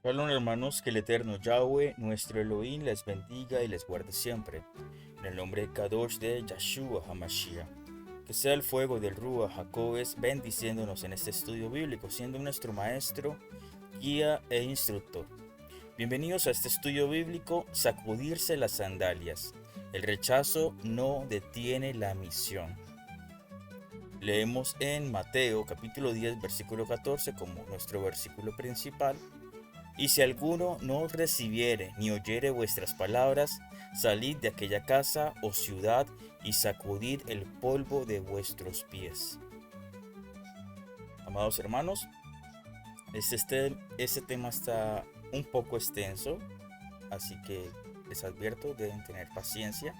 Shalom hermanos, que el eterno Yahweh, nuestro Elohim, les bendiga y les guarde siempre. En el nombre de Kadosh de Yahshua HaMashiach. Que sea el fuego del Ruach Jacobes bendiciéndonos en este estudio bíblico, siendo nuestro maestro, guía e instructor. Bienvenidos a este estudio bíblico, sacudirse las sandalias. El rechazo no detiene la misión. Leemos en Mateo capítulo 10 versículo 14 como nuestro versículo principal. Y si alguno no os recibiere ni oyere vuestras palabras, salid de aquella casa o ciudad y sacudid el polvo de vuestros pies. Amados hermanos, este tema está un poco extenso, así que les advierto, deben tener paciencia,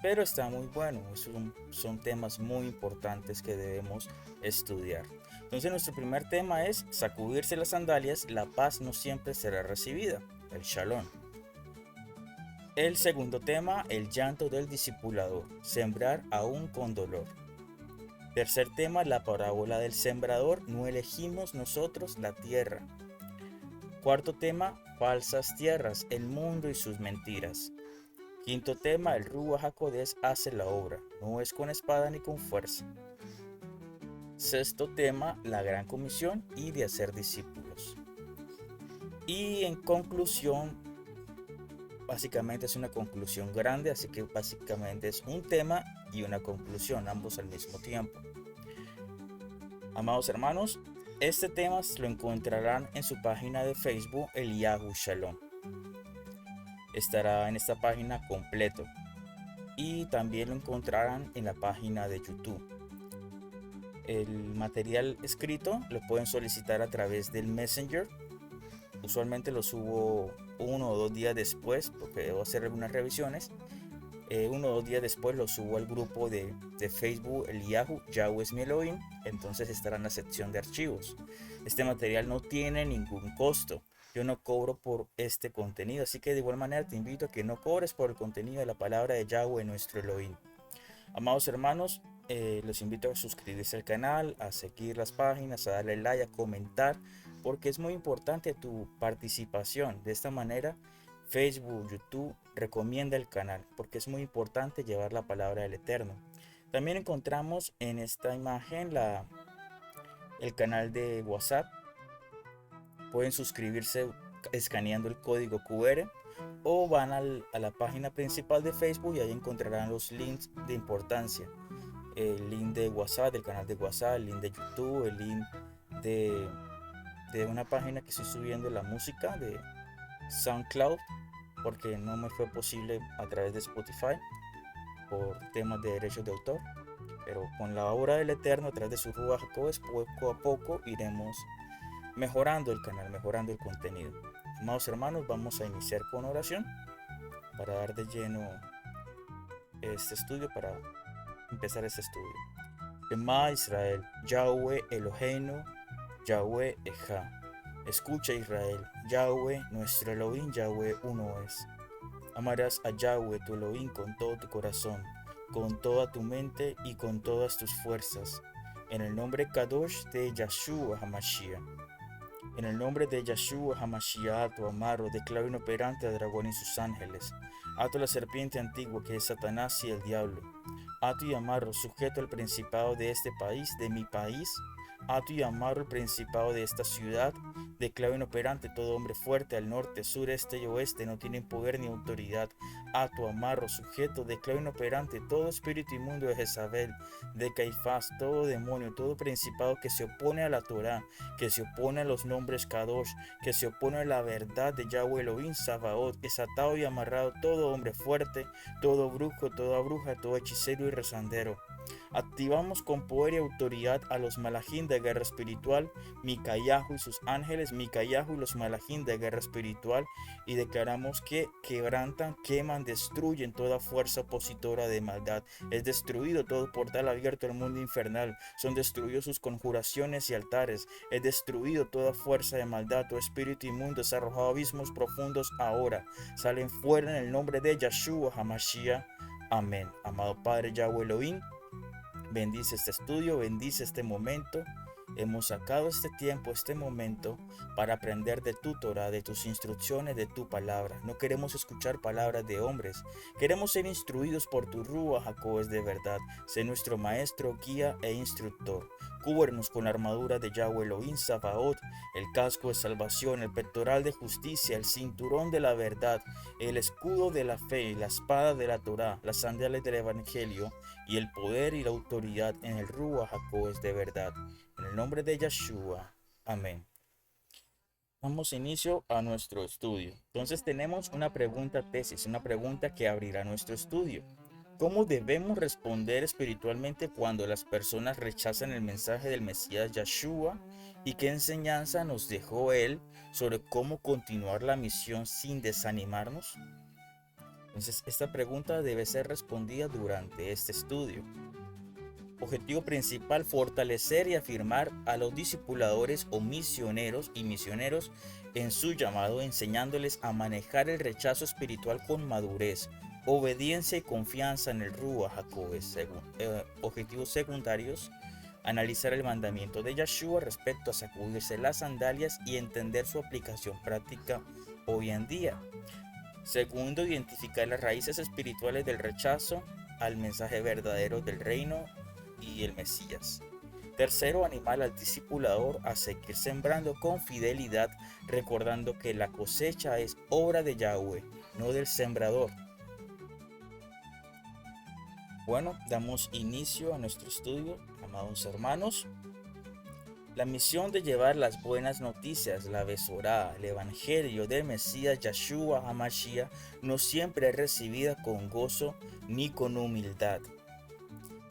pero está muy bueno. Son temas muy importantes que debemos estudiar. Entonces nuestro primer tema es sacudirse las sandalias, la paz no siempre será recibida, el shalom. El segundo tema, el llanto del discipulador, sembrar aún con dolor. Tercer tema, la parábola del sembrador, no elegimos nosotros la tierra. Cuarto tema, falsas tierras, el mundo y sus mentiras. Quinto tema, el Ruach HaKodesh hace la obra, no es con espada ni con fuerza. Sexto tema, la gran comisión y de hacer discípulos. Y en conclusión, básicamente es una conclusión grande, así que básicamente es un tema y una conclusión, ambos al mismo tiempo. Amados hermanos, este tema lo encontrarán en su página de Facebook, Eliyahu Shalom. Estará en esta página completo y también lo encontrarán en la página de YouTube. El material escrito lo pueden solicitar a través del Messenger. Usualmente lo subo 1 o 2 días después porque debo hacer algunas revisiones. 1 o 2 días después lo subo al grupo de Facebook, el Yahweh es mi Elohim, entonces estará en la sección de archivos. Este material no tiene ningún costo, yo no cobro por este contenido, así que de igual manera te invito a que no cobres por el contenido de la palabra de Yahweh nuestro Elohim. Amados hermanos, los invito a suscribirse al canal, a seguir las páginas, a darle like, a comentar, porque es muy importante tu participación. De esta manera Facebook, YouTube recomienda el canal porque es muy importante llevar la palabra del Eterno. También encontramos en esta imagen el canal de WhatsApp. Pueden suscribirse escaneando el código QR o van a la página principal de Facebook y ahí encontrarán los links de importancia. El link de WhatsApp, del canal de WhatsApp, el link de YouTube, el link de, de una página que estoy subiendo la música de SoundCloud porque no me fue posible a través de Spotify por temas de derechos de autor, pero con la obra del Eterno a través de su Ruach HaKodesh poco a poco iremos mejorando el canal, mejorando el contenido. Amados hermanos, vamos a iniciar con oración para dar de lleno este estudio, para empezar este estudio. Shema Israel, Yahweh Eloheinu, Yahweh Ejá. Escucha Israel, Yahweh nuestro Elohim, Yahweh uno es. Amarás a Yahweh tu Elohim con todo tu corazón, con toda tu mente y con todas tus fuerzas. En el nombre Kadosh de Yahshua HaMashiach. En el nombre de Yahshua HaMashiach, tu amarro, declaro inoperante al dragón y sus ángeles. Ato a la serpiente antigua que es Satanás y el diablo. Ato y amarro, sujeto al principado de este país, de mi país. Ato y amarro el principado de esta ciudad. Declaro inoperante todo hombre fuerte al norte, sur, este y oeste, no tienen poder ni autoridad. Ato, amarro, sujeto, declaro inoperante todo espíritu inmundo de Jezabel, de Caifás, todo demonio, todo principado que se opone a la Torah, que se opone a los nombres Kadosh, que se opone a la verdad de Yahweh Elohim Sabaoth. Es atado y amarrado todo hombre fuerte, todo brujo, toda bruja, todo hechicero y rezandero. Activamos con poder y autoridad a los malajín de guerra espiritual, Micayahu y sus ángeles, Micayahu y los malajín de guerra espiritual, y declaramos que quebrantan, queman, destruyen toda fuerza opositora de maldad. Es destruido todo portal abierto al mundo infernal, son destruidos sus conjuraciones y altares, es destruido toda fuerza de maldad, todo espíritu inmundo es arrojado a abismos profundos ahora, salen fuera en el nombre de Yahshua HaMashiach. Amén. Amado Padre Yahweh Elohim, bendice este estudio, bendice este momento hemos sacado este tiempo, este momento, para aprender de tu Torah, de tus instrucciones, de tu palabra. No queremos escuchar palabras de hombres. Queremos ser instruidos por tu Rúa, Jacob, es de verdad. Sé nuestro maestro, guía e instructor. Cúbrenos con la armadura de Yahweh Elohim Sabaoth, el casco de salvación, el pectoral de justicia, el cinturón de la verdad, el escudo de la fe, la espada de la Torá, las sandalias del evangelio y el poder y la autoridad en el Rúa Jacob es de verdad. En el nombre de Yeshua. Amén. Damos inicio a nuestro estudio. Entonces tenemos una pregunta tesis, una pregunta que abrirá nuestro estudio. ¿Cómo debemos responder espiritualmente cuando las personas rechazan el mensaje del Mesías Yeshua? ¿Y qué enseñanza nos dejó él sobre cómo continuar la misión sin desanimarnos? Entonces, esta pregunta debe ser respondida durante este estudio. Objetivo principal: fortalecer y afirmar a los discipuladores o misioneros y misioneros en su llamado, enseñándoles a manejar el rechazo espiritual con madurez, obediencia y confianza en el Rúa Jacob. Objetivos secundarios: analizar el mandamiento de Yeshua respecto a sacudirse las sandalias y entender su aplicación práctica hoy en día. Segundo, identificar las raíces espirituales del rechazo al mensaje verdadero del reino y el Mesías. Tercero, animar al discipulador a seguir sembrando con fidelidad, recordando que la cosecha es obra de Yahweh, no del sembrador. Bueno, damos inicio a nuestro estudio, amados hermanos. La misión de llevar las buenas noticias, la Besorá, el Evangelio del Mesías Yeshua HaMashiach, no siempre es recibida con gozo ni con humildad.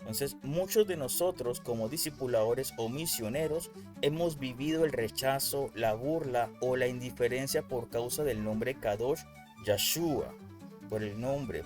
Entonces, muchos de nosotros como discipuladores o misioneros hemos vivido el rechazo, la burla o la indiferencia por causa del nombre Kadosh Yeshua, por el nombre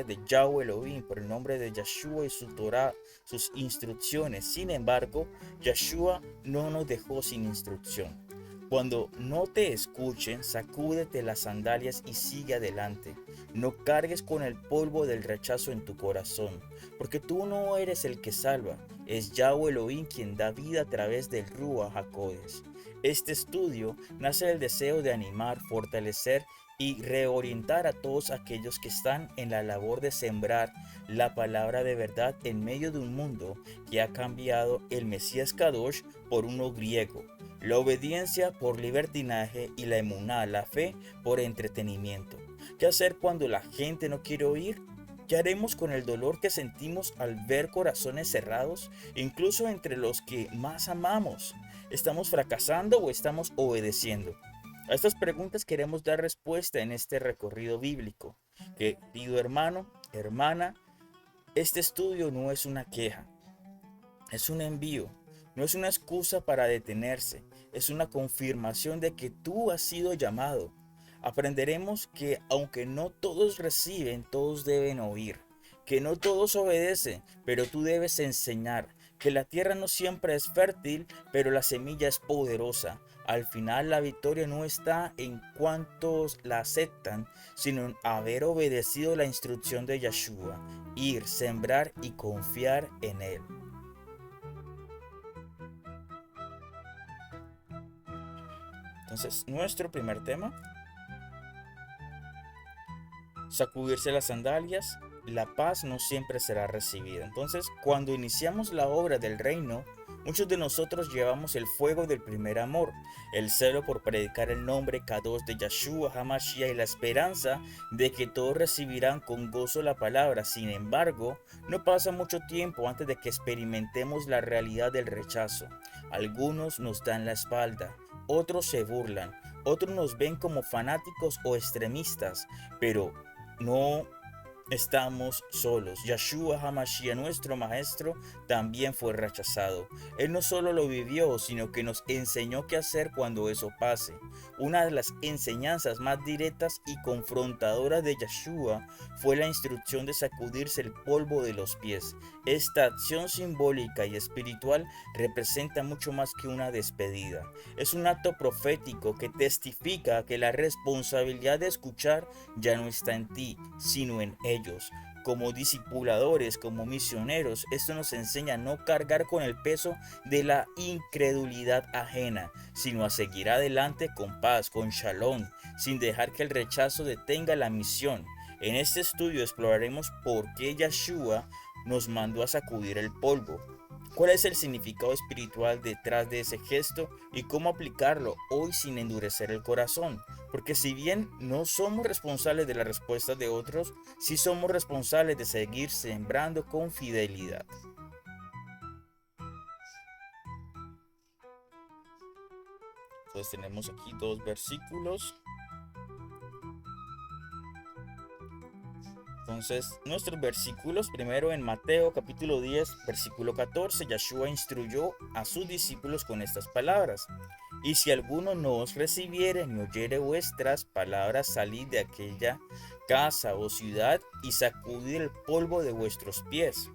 de Yahweh Elohim, por el nombre de Yeshua y su Torah, sus instrucciones. Sin embargo, Yeshua no nos dejó sin instrucción. Cuando no te escuchen, sacúdete las sandalias y sigue adelante. No cargues con el polvo del rechazo en tu corazón, porque tú no eres el que salva, es Yahweh Elohim quien da vida a través del Rúa HaKodesh. Este estudio nace del deseo de animar, fortalecer y reorientar a todos aquellos que están en la labor de sembrar la palabra de verdad en medio de un mundo que ha cambiado el Mesías Kadosh por uno griego, la obediencia por libertinaje y la emuná, la fe, por entretenimiento. ¿Qué hacer cuando la gente no quiere oír? ¿Qué haremos con el dolor que sentimos al ver corazones cerrados, incluso entre los que más amamos? ¿Estamos fracasando o estamos obedeciendo? A estas preguntas queremos dar respuesta en este recorrido bíblico. Querido hermano, hermana, este estudio no es una queja, es un envío, no es una excusa para detenerse, es una confirmación de que tú has sido llamado. Aprenderemos que aunque no todos reciben, todos deben oír, que no todos obedecen, pero tú debes enseñar, que la tierra no siempre es fértil, pero la semilla es poderosa. Al final la victoria no está en cuántos la aceptan, sino en haber obedecido la instrucción de Yeshua, ir, sembrar y confiar en él. Entonces, nuestro primer tema: sacudirse las sandalias. La paz no siempre será recibida. Entonces, cuando iniciamos la obra del reino, muchos de nosotros llevamos el fuego del primer amor, el celo por predicar el nombre Kadosh de Yeshua HaMashiach y la esperanza de que todos recibirán con gozo la palabra. Sin embargo, no pasa mucho tiempo antes de que experimentemos la realidad del rechazo. Algunos nos dan la espalda, otros se burlan, otros nos ven como fanáticos o extremistas, pero no estamos solos. Yeshua HaMashiach, nuestro maestro, también fue rechazado. Él no solo lo vivió, sino que nos enseñó qué hacer cuando eso pase. Una de las enseñanzas más directas y confrontadoras de Yeshua fue la instrucción de sacudirse el polvo de los pies. Esta acción simbólica y espiritual representa mucho más que una despedida. Es un acto profético que testifica que la responsabilidad de escuchar ya no está en ti, sino en él. ellos. Como discipuladores, como misioneros, esto nos enseña a no cargar con el peso de la incredulidad ajena, sino a seguir adelante con paz, con shalom, sin dejar que el rechazo detenga la misión. En este estudio exploraremos por qué Yeshua nos mandó a sacudir el polvo, cuál es el significado espiritual detrás de ese gesto y cómo aplicarlo hoy sin endurecer el corazón. Porque si bien no somos responsables de la respuesta de otros, sí somos responsables de seguir sembrando con fidelidad. Entonces tenemos aquí dos versículos. Entonces, nuestros versículos, primero en Mateo capítulo 10, versículo 14, Yeshua instruyó a sus discípulos con estas palabras: y si alguno no os recibiere ni oyere vuestras palabras, salid de aquella casa o ciudad y sacudid el polvo de vuestros pies.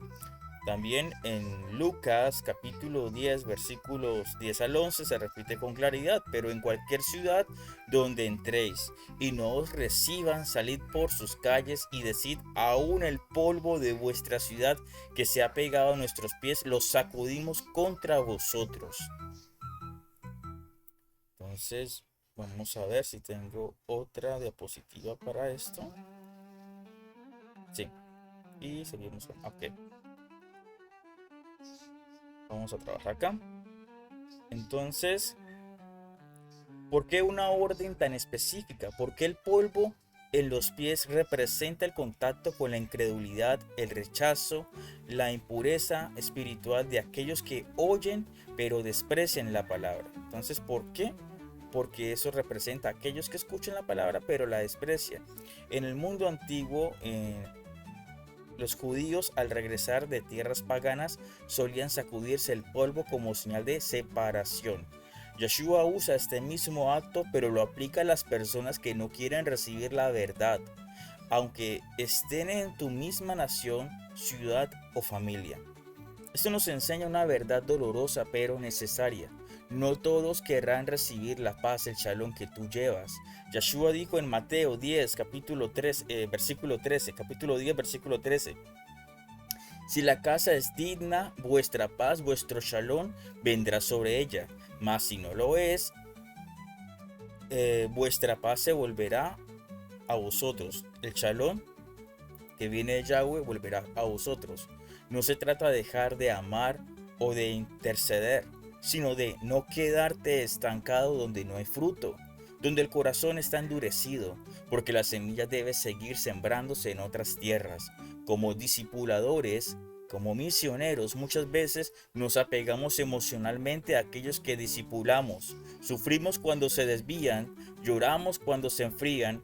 También en Lucas capítulo 10 versículos 10 al 11 se repite con claridad: pero en cualquier ciudad donde entréis y no os reciban, salid por sus calles y decid: aún el polvo de vuestra ciudad que se ha pegado a nuestros pies, lo sacudimos contra vosotros. Entonces vamos a ver si tengo otra diapositiva para esto. Sí, y seguimos. Ok, vamos a trabajar acá. Entonces, ¿por qué una orden tan específica? ¿Por qué el polvo en los pies representa el contacto con la incredulidad, el rechazo, la impureza espiritual de aquellos que oyen pero desprecian la palabra? Entonces, ¿por qué? Porque eso representa a aquellos que escuchan la palabra pero la desprecian. En el mundo antiguo, los judíos, al regresar de tierras paganas, solían sacudirse el polvo como señal de separación. Yeshua usa este mismo acto, pero lo aplica a las personas que no quieren recibir la verdad, aunque estén en tu misma nación, ciudad o familia. Esto nos enseña una verdad dolorosa pero necesaria. No todos querrán recibir la paz, el shalom que tú llevas. Yeshua dijo en Mateo 10, capítulo 3, versículo 13, capítulo 10, versículo 13: si la casa es digna, vuestra paz, vuestro shalom vendrá sobre ella. Mas si no lo es, vuestra paz se volverá a vosotros. El shalom que viene de Yahweh volverá a vosotros. No se trata de dejar de amar o de interceder, sino de no quedarte estancado donde no hay fruto, donde el corazón está endurecido, porque la semilla debe seguir sembrándose en otras tierras. Como discipuladores, como misioneros, muchas veces nos apegamos emocionalmente a aquellos que discipulamos. Sufrimos cuando se desvían, lloramos cuando se enfrían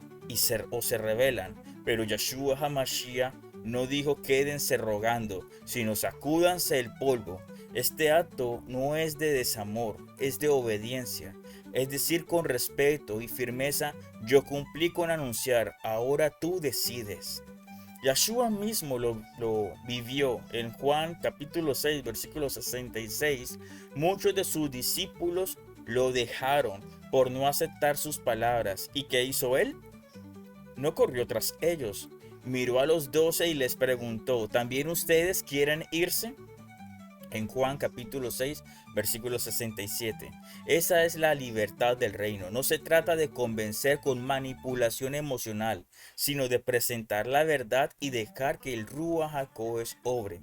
o se rebelan. Pero Yeshua HaMashiach no dijo quédense rogando, sino sacúdanse el polvo. Este acto no es de desamor, es de obediencia. Es decir, con respeto y firmeza: yo cumplí con anunciar, ahora tú decides. Yeshua mismo lo vivió en Juan capítulo 6, versículo 66. Muchos de sus discípulos lo dejaron por no aceptar sus palabras. ¿Y qué hizo él? No corrió tras ellos. Miró a los 12 y les preguntó: ¿también ustedes quieren irse? En Juan capítulo 6, versículo 67. Esa es la libertad del reino. No se trata de convencer con manipulación emocional, sino de presentar la verdad y dejar que el Ruach HaKodesh obre.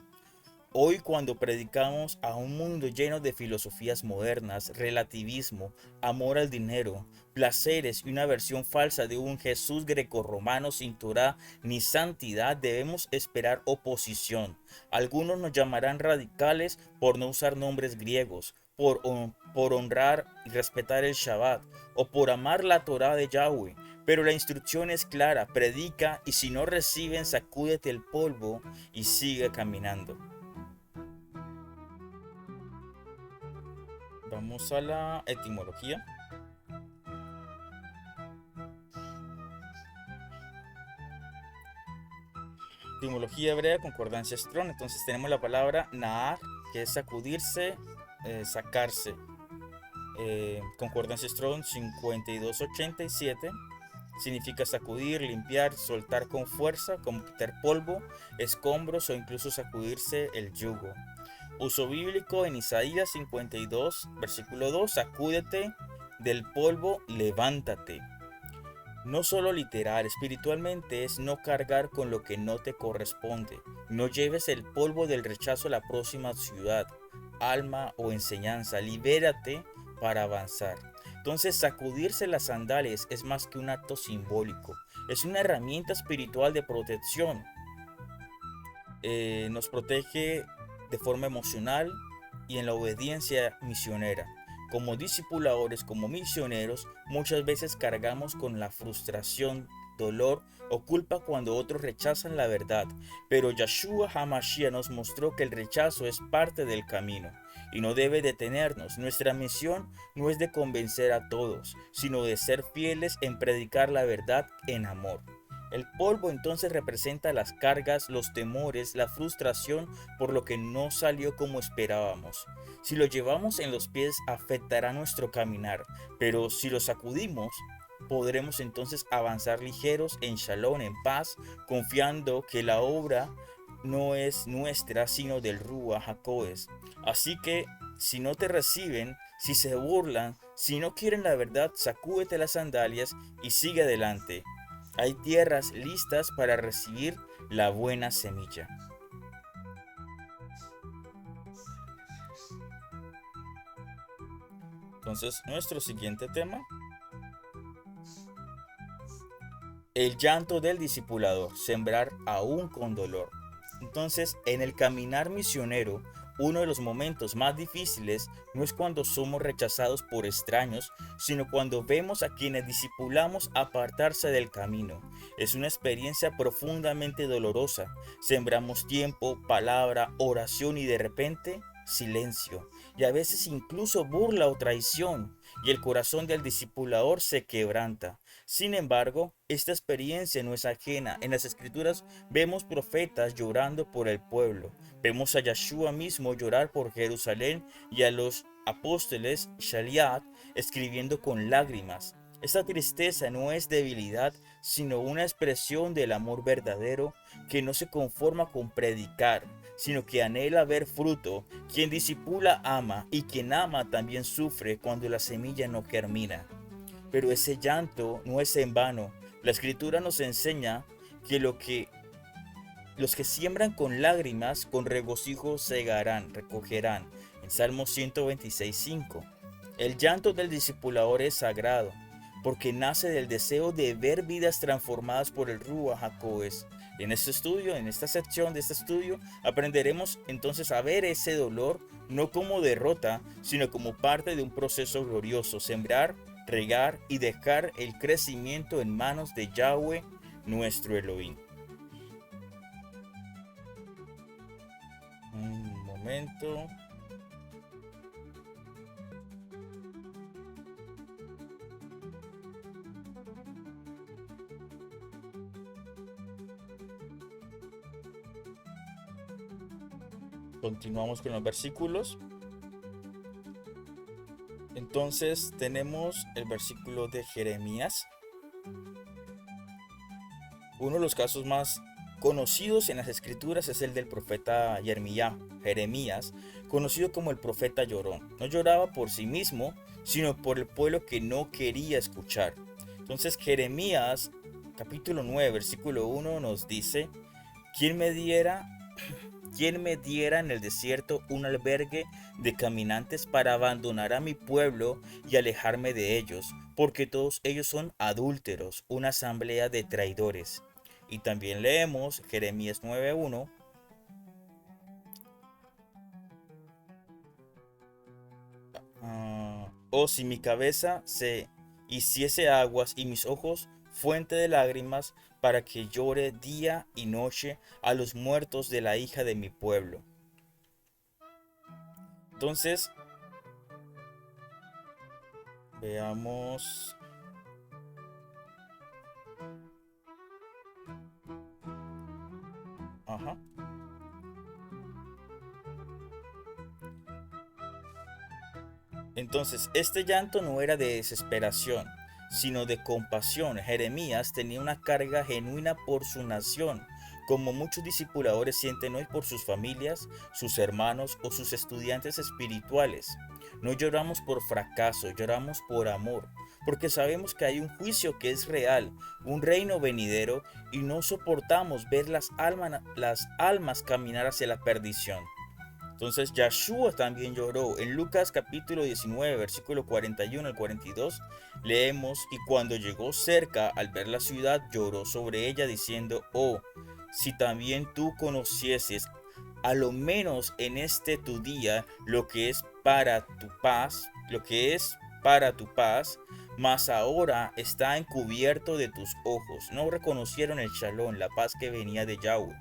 Hoy, cuando predicamos a un mundo lleno de filosofías modernas, relativismo, amor al dinero, placeres y una versión falsa de un Jesús grecorromano sin Torá ni santidad, debemos esperar oposición. Algunos nos llamarán radicales por no usar nombres griegos, por honrar y respetar el Shabbat, o por amar la Torá de Yahweh. Pero la instrucción es clara: predica, y si no reciben, sacúdete el polvo y sigue caminando. Vamos a la etimología. Etimología hebrea, concordancia Strong. Entonces tenemos la palabra Naar, que es sacudirse, sacarse. Concordancia Strong 5287. Significa sacudir, limpiar, soltar con fuerza, como quitar polvo, escombros o incluso sacudirse el yugo. Uso bíblico en Isaías 52, versículo 2, sacúdete del polvo, levántate. No solo literal, espiritualmente es no cargar con lo que no te corresponde. No lleves el polvo del rechazo a la próxima ciudad, alma o enseñanza. Libérate para avanzar. Entonces, sacudirse las sandalias es más que un acto simbólico. Es una herramienta espiritual de protección. Nos protege de forma emocional y en la obediencia misionera. Como discipuladores, como misioneros, muchas veces cargamos con la frustración, dolor o culpa cuando otros rechazan la verdad, pero Yeshua HaMashiach nos mostró que el rechazo es parte del camino y no debe detenernos. Nuestra misión no es de convencer a todos, sino de ser fieles en predicar la verdad en amor. El polvo entonces representa las cargas, los temores, la frustración por lo que no salió como esperábamos. Si lo llevamos en los pies afectará nuestro caminar, pero si lo sacudimos, podremos entonces avanzar ligeros en shalom, en paz, confiando que la obra no es nuestra, sino del Ruach HaKodes. Así que si no te reciben, si se burlan, si no quieren la verdad, sacúdete las sandalias y sigue adelante. Hay tierras listas para recibir la buena semilla. Entonces, nuestro siguiente tema, el llanto del discipulador, sembrar aún con dolor. Entonces, en el caminar misionero, uno de los momentos más difíciles no es cuando somos rechazados por extraños, sino cuando vemos a quienes discipulamos apartarse del camino. Es una experiencia profundamente dolorosa. Sembramos tiempo, palabra, oración y de repente silencio. Y a veces incluso burla o traición. Y el corazón del discipulador se quebranta. Sin embargo, esta experiencia no es ajena. En las escrituras vemos profetas llorando por el pueblo. Vemos a Yeshua mismo llorar por Jerusalén y a los apóstoles Shaliat escribiendo con lágrimas. Esta tristeza no es debilidad, sino una expresión del amor verdadero que no se conforma con predicar, sino que anhela ver fruto. Quien discipula ama, y quien ama también sufre cuando la semilla no germina. Pero ese llanto no es en vano. La escritura nos enseña que los que siembran con lágrimas, con regocijo segarán, recogerán. En Salmo 126:5. El llanto del discipulador es sagrado, porque nace del deseo de ver vidas transformadas por el Ruach HaKodes. En este estudio, en esta sección de este estudio, aprenderemos entonces a ver ese dolor no como derrota, sino como parte de un proceso glorioso. Sembrar, regar y dejar el crecimiento en manos de Yahweh, nuestro Elohim. Un momento. Continuamos con los versículos. Entonces tenemos el versículo de Jeremías. Uno de los casos más conocidos en las escrituras es el del profeta Jeremías, conocido como el profeta llorón. No lloraba por sí mismo, sino por el pueblo que no quería escuchar. Entonces Jeremías, capítulo 9, versículo 1 nos dice: ¿Quién me diera en el desierto un albergue de caminantes para abandonar a mi pueblo y alejarme de ellos? Porque todos ellos son adúlteros, una asamblea de traidores. Y también leemos Jeremías 9:1. Oh, si mi cabeza se hiciese aguas y mis ojos fuente de lágrimas, para que llore día y noche a los muertos de la hija de mi pueblo. Entonces, veamos. Ajá. Entonces, este llanto no era de desesperación, sino de compasión. Jeremías tenía una carga genuina por su nación, como muchos discipuladores sienten hoy por sus familias, sus hermanos o sus estudiantes espirituales. No lloramos por fracaso, lloramos por amor, porque sabemos que hay un juicio que es real, un reino venidero, y no soportamos ver las almas caminar hacia la perdición. Entonces Yeshua también lloró. En Lucas capítulo 19, versículo 41 al 42, leemos, y cuando llegó cerca al ver la ciudad, lloró sobre ella diciendo, oh, si también tú conocieses, a lo menos en este tu día, lo que es para tu paz, mas ahora está encubierto de tus ojos. No reconocieron el shalom, la paz que venía de Yahweh.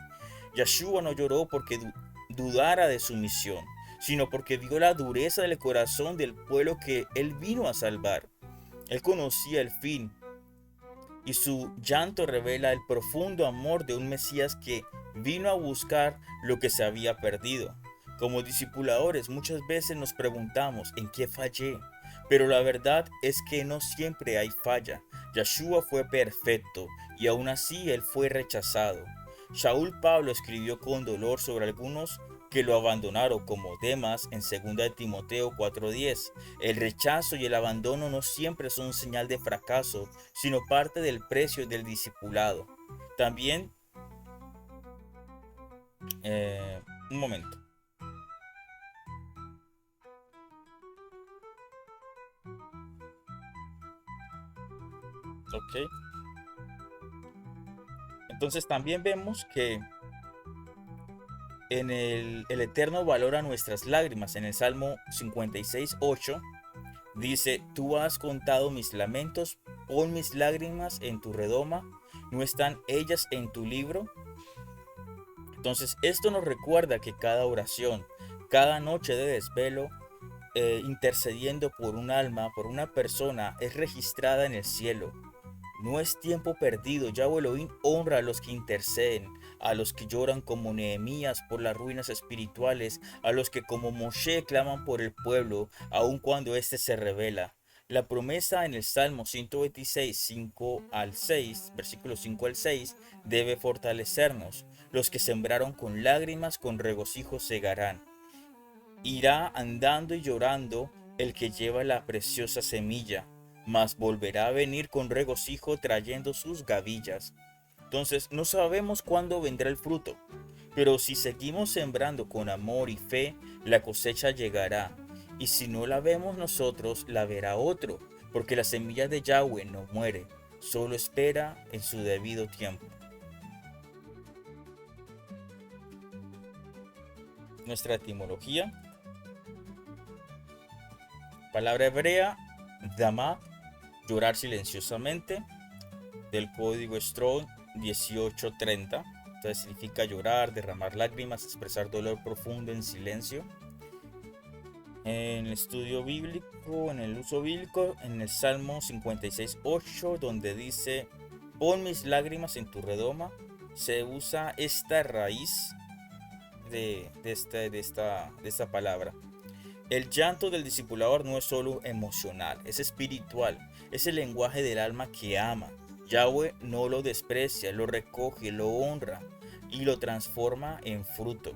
Yeshua no lloró porque dudara de su misión, sino porque vio la dureza del corazón del pueblo que él vino a salvar. Él conocía el fin, y su llanto revela el profundo amor de un Mesías que vino a buscar lo que se había perdido. Como discipuladores muchas veces nos preguntamos en qué fallé, pero la verdad es que no siempre hay falla. Yeshua fue perfecto y aún así él fue rechazado. Shaul Pablo escribió con dolor sobre algunos que lo abandonaron, como Demas en 2 de Timoteo 4:10. El rechazo y el abandono no siempre son señal de fracaso, sino parte del precio del discipulado. También, un momento, ok. Entonces también vemos que el Eterno valora nuestras lágrimas. En el Salmo 56:8 dice, tú has contado mis lamentos, pon mis lágrimas en tu redoma, ¿no están ellas en tu libro? Entonces esto nos recuerda que cada oración, cada noche de desvelo, intercediendo por un alma, por una persona, es registrada en el cielo. No es tiempo perdido. Yahweh Elohim honra a los que interceden, a los que lloran como Nehemías por las ruinas espirituales, a los que como Moshe claman por el pueblo, aun cuando éste se revela. La promesa en el Salmo 126, 5 al 6, versículos 5 al 6, debe fortalecernos. Los que sembraron con lágrimas, con regocijo segarán. Irá andando y llorando el que lleva la preciosa semilla, mas volverá a venir con regocijo trayendo sus gavillas. Entonces no sabemos cuándo vendrá el fruto, pero si seguimos sembrando con amor y fe, la cosecha llegará. Y si no la vemos nosotros, la verá otro, porque la semilla de Yahweh no muere, solo espera en su debido tiempo. Nuestra etimología: palabra hebrea, dama, llorar silenciosamente, del código Strong 1830. Entonces significa llorar, derramar lágrimas, expresar dolor profundo en silencio. En el estudio bíblico, en el uso bíblico, en el Salmo 56:8, donde dice, pon mis lágrimas en tu redoma, se usa esta raíz de esta palabra. El llanto del discipulador no es solo emocional, es espiritual, es el lenguaje del alma que ama. Yahweh no lo desprecia, lo recoge, lo honra y lo transforma en fruto.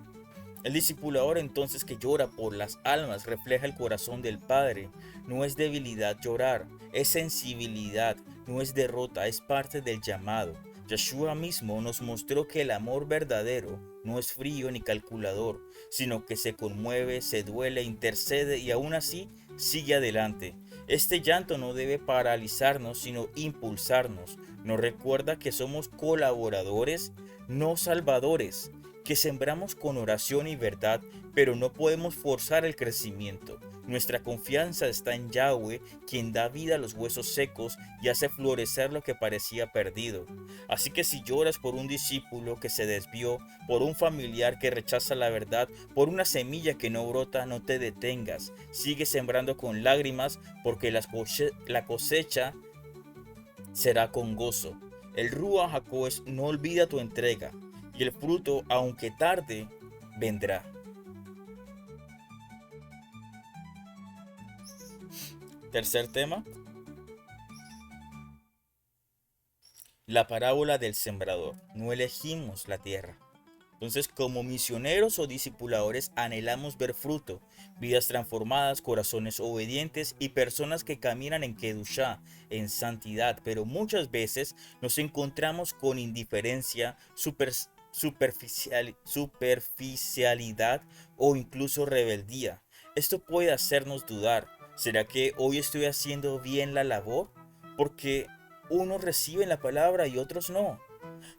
El discipulador entonces que llora por las almas refleja el corazón del Padre. No es debilidad llorar, es sensibilidad, no es derrota, es parte del llamado. Yeshua mismo nos mostró que el amor verdadero no es frío ni calculador, sino que se conmueve, se duele, intercede y aún así sigue adelante. Este llanto no debe paralizarnos, sino impulsarnos. Nos recuerda que somos colaboradores, no salvadores, que sembramos con oración y verdad, pero no podemos forzar el crecimiento. Nuestra confianza está en Yahweh, quien da vida a los huesos secos y hace florecer lo que parecía perdido. Así que si lloras por un discípulo que se desvió, por un familiar que rechaza la verdad, por una semilla que no brota, no te detengas. Sigue sembrando con lágrimas, porque la cosecha será con gozo. El Ruach HaKodesh no olvida tu entrega, y el fruto, aunque tarde, vendrá. Tercer tema: La parábola del sembrador. No elegimos la tierra. Entonces, como misioneros o discipuladores, anhelamos ver fruto, vidas transformadas, corazones obedientes y personas que caminan en Kedushá, en santidad, pero muchas veces nos encontramos con indiferencia, superficialidad o incluso rebeldía. Esto puede hacernos dudar. ¿Será que hoy estoy haciendo bien la labor? Porque unos reciben la palabra y otros no.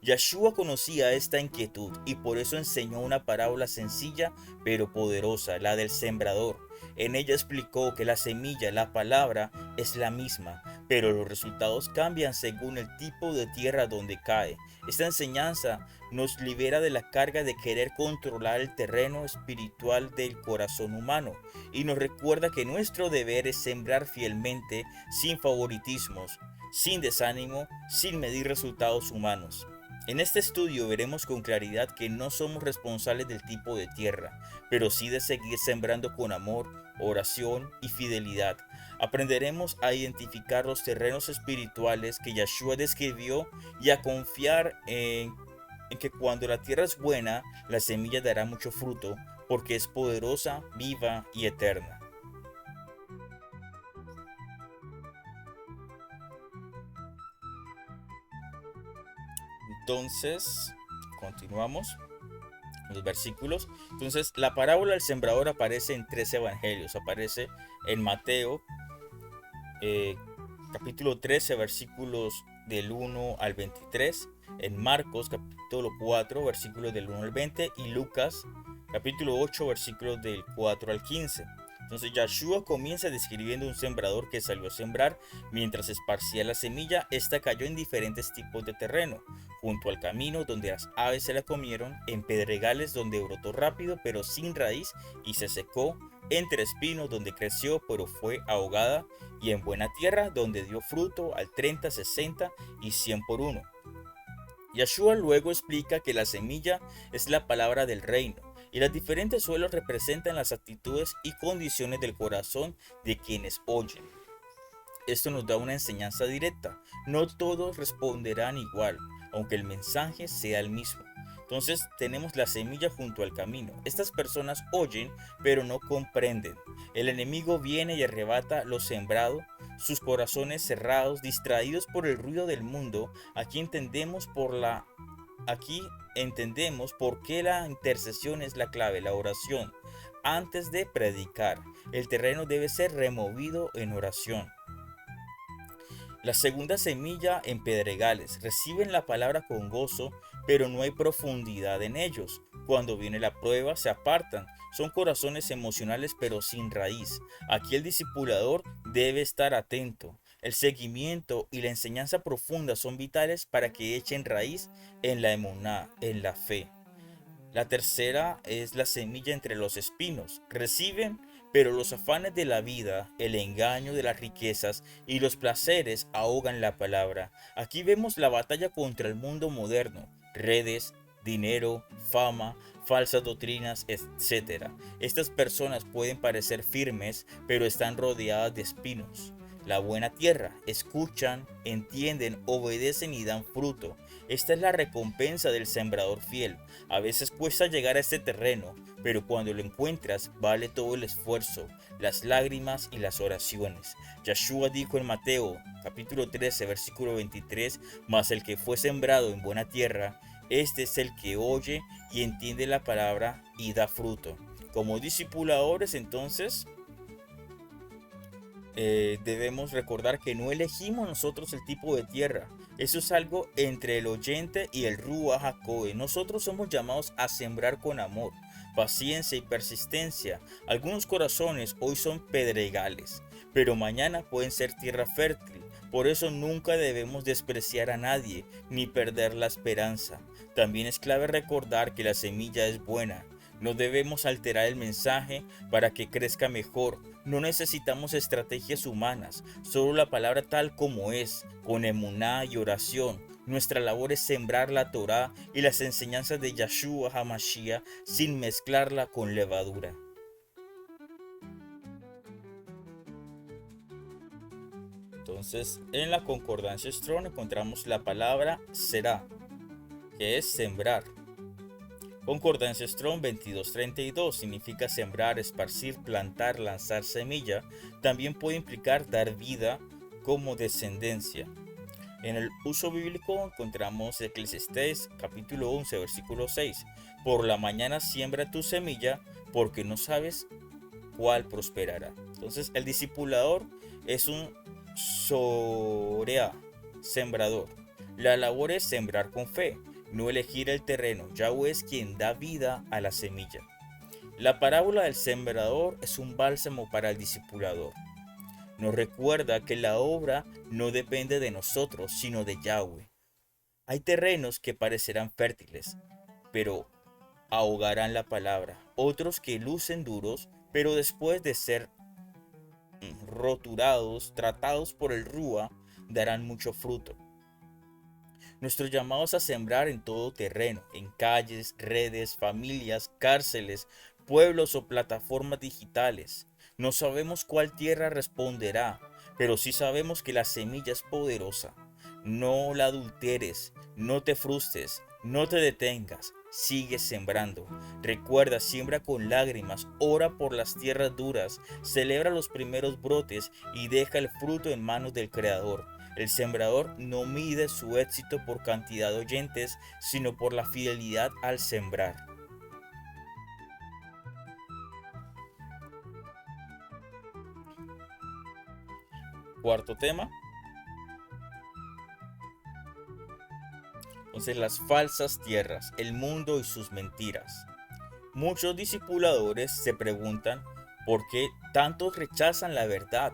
Yeshua conocía esta inquietud y por eso enseñó una parábola sencilla pero poderosa, la del sembrador. En ella explicó que la semilla, la palabra, es la misma, pero los resultados cambian según el tipo de tierra donde cae. Esta enseñanza nos libera de la carga de querer controlar el terreno espiritual del corazón humano y nos recuerda que nuestro deber es sembrar fielmente, sin favoritismos, sin desánimo, sin medir resultados humanos. En este estudio veremos con claridad que no somos responsables del tipo de tierra, pero sí de seguir sembrando con amor, oración y fidelidad. Aprenderemos a identificar los terrenos espirituales que Yeshua describió y a confiar en que cuando la tierra es buena, la semilla dará mucho fruto, porque es poderosa, viva y eterna. Entonces, continuamos los versículos. Entonces, la parábola del sembrador aparece en tres evangelios. Aparece en Mateo, eh, capítulo 13, versículos del 1 al 23. En Marcos, capítulo 4, versículos del 1 al 20. Y Lucas, capítulo 8, versículos del 4 al 15. Entonces Yahshua comienza describiendo un sembrador que salió a sembrar. Mientras esparcía la semilla, esta cayó en diferentes tipos de terreno, junto al camino donde las aves se la comieron, en pedregales donde brotó rápido pero sin raíz y se secó, entre espinos donde creció pero fue ahogada, y en buena tierra donde dio fruto al 30, 60 y 100 por uno. Yeshua luego explica que la semilla es la palabra del reino y los diferentes suelos representan las actitudes y condiciones del corazón de quienes oyen. Esto nos da una enseñanza directa. No todos responderán igual, aunque el mensaje sea el mismo. Entonces tenemos la semilla junto al camino. Estas personas oyen, pero no comprenden. El enemigo viene y arrebata lo sembrado. Sus corazones cerrados, distraídos por el ruido del mundo. Aquí entendemos por qué la intercesión es la clave, la oración. Antes de predicar, el terreno debe ser removido en oración. La segunda semilla en pedregales. Reciben la palabra con gozo, pero no hay profundidad en ellos. Cuando viene la prueba, se apartan. Son corazones emocionales, pero sin raíz. Aquí el discipulador debe estar atento. El seguimiento y la enseñanza profunda son vitales para que echen raíz en la emuná, en la fe. La tercera es la semilla entre los espinos. Reciben, pero los afanes de la vida, el engaño de las riquezas y los placeres ahogan la palabra. Aquí vemos la batalla contra el mundo moderno, redes, dinero, fama, falsas doctrinas, etc. Estas personas pueden parecer firmes, pero están rodeadas de espinos. La buena tierra, escuchan, entienden, obedecen y dan fruto. Esta es la recompensa del sembrador fiel. A veces cuesta llegar a este terreno, pero cuando lo encuentras vale todo el esfuerzo, las lágrimas y las oraciones. Yeshua dijo en Mateo capítulo 13 versículo 23, mas el que fue sembrado en buena tierra, este es el que oye y entiende la palabra y da fruto. Como discipuladores entonces debemos recordar que no elegimos nosotros el tipo de tierra. Eso es algo entre el oyente y el Ruach HaKodesh. Nosotros somos llamados a sembrar con amor, paciencia y persistencia. Algunos corazones hoy son pedregales, pero mañana pueden ser tierra fértil. Por eso nunca debemos despreciar a nadie ni perder la esperanza. También es clave recordar que la semilla es buena. No debemos alterar el mensaje para que crezca mejor. No necesitamos estrategias humanas, solo la palabra tal como es, con emuná y oración. Nuestra labor es sembrar la Torá y las enseñanzas de Yeshua HaMashiach sin mezclarla con levadura. Entonces, en la concordancia Strong encontramos la palabra será, que es sembrar. Concordancia Strong 2232 significa sembrar, esparcir, plantar, lanzar semilla. También puede implicar dar vida como descendencia. En el uso bíblico encontramos Eclesiastés capítulo 11 versículo 6. Por la mañana siembra tu semilla porque no sabes cuál prosperará. Entonces el discipulador es un sorea, sembrador. La labor es sembrar con fe, no elegir el terreno. Yahweh es quien da vida a la semilla. La parábola del sembrador es un bálsamo para el discipulador. Nos recuerda que la obra no depende de nosotros, sino de Yahweh. Hay terrenos que parecerán fértiles, pero ahogarán la palabra. Otros que lucen duros, pero después de ser roturados, tratados por el Rúa, darán mucho fruto. Nuestro llamado es a sembrar en todo terreno, en calles, redes, familias, cárceles, pueblos o plataformas digitales. No sabemos cuál tierra responderá, pero sí sabemos que la semilla es poderosa. No la adulteres, no te frustres, no te detengas, sigue sembrando. Recuerda, siembra con lágrimas, ora por las tierras duras, celebra los primeros brotes y deja el fruto en manos del Creador. El sembrador no mide su éxito por cantidad de oyentes, sino por la fidelidad al sembrar. Cuarto tema. Entonces, las falsas tierras, el mundo y sus mentiras. Muchos discipuladores se preguntan por qué tantos rechazan la verdad,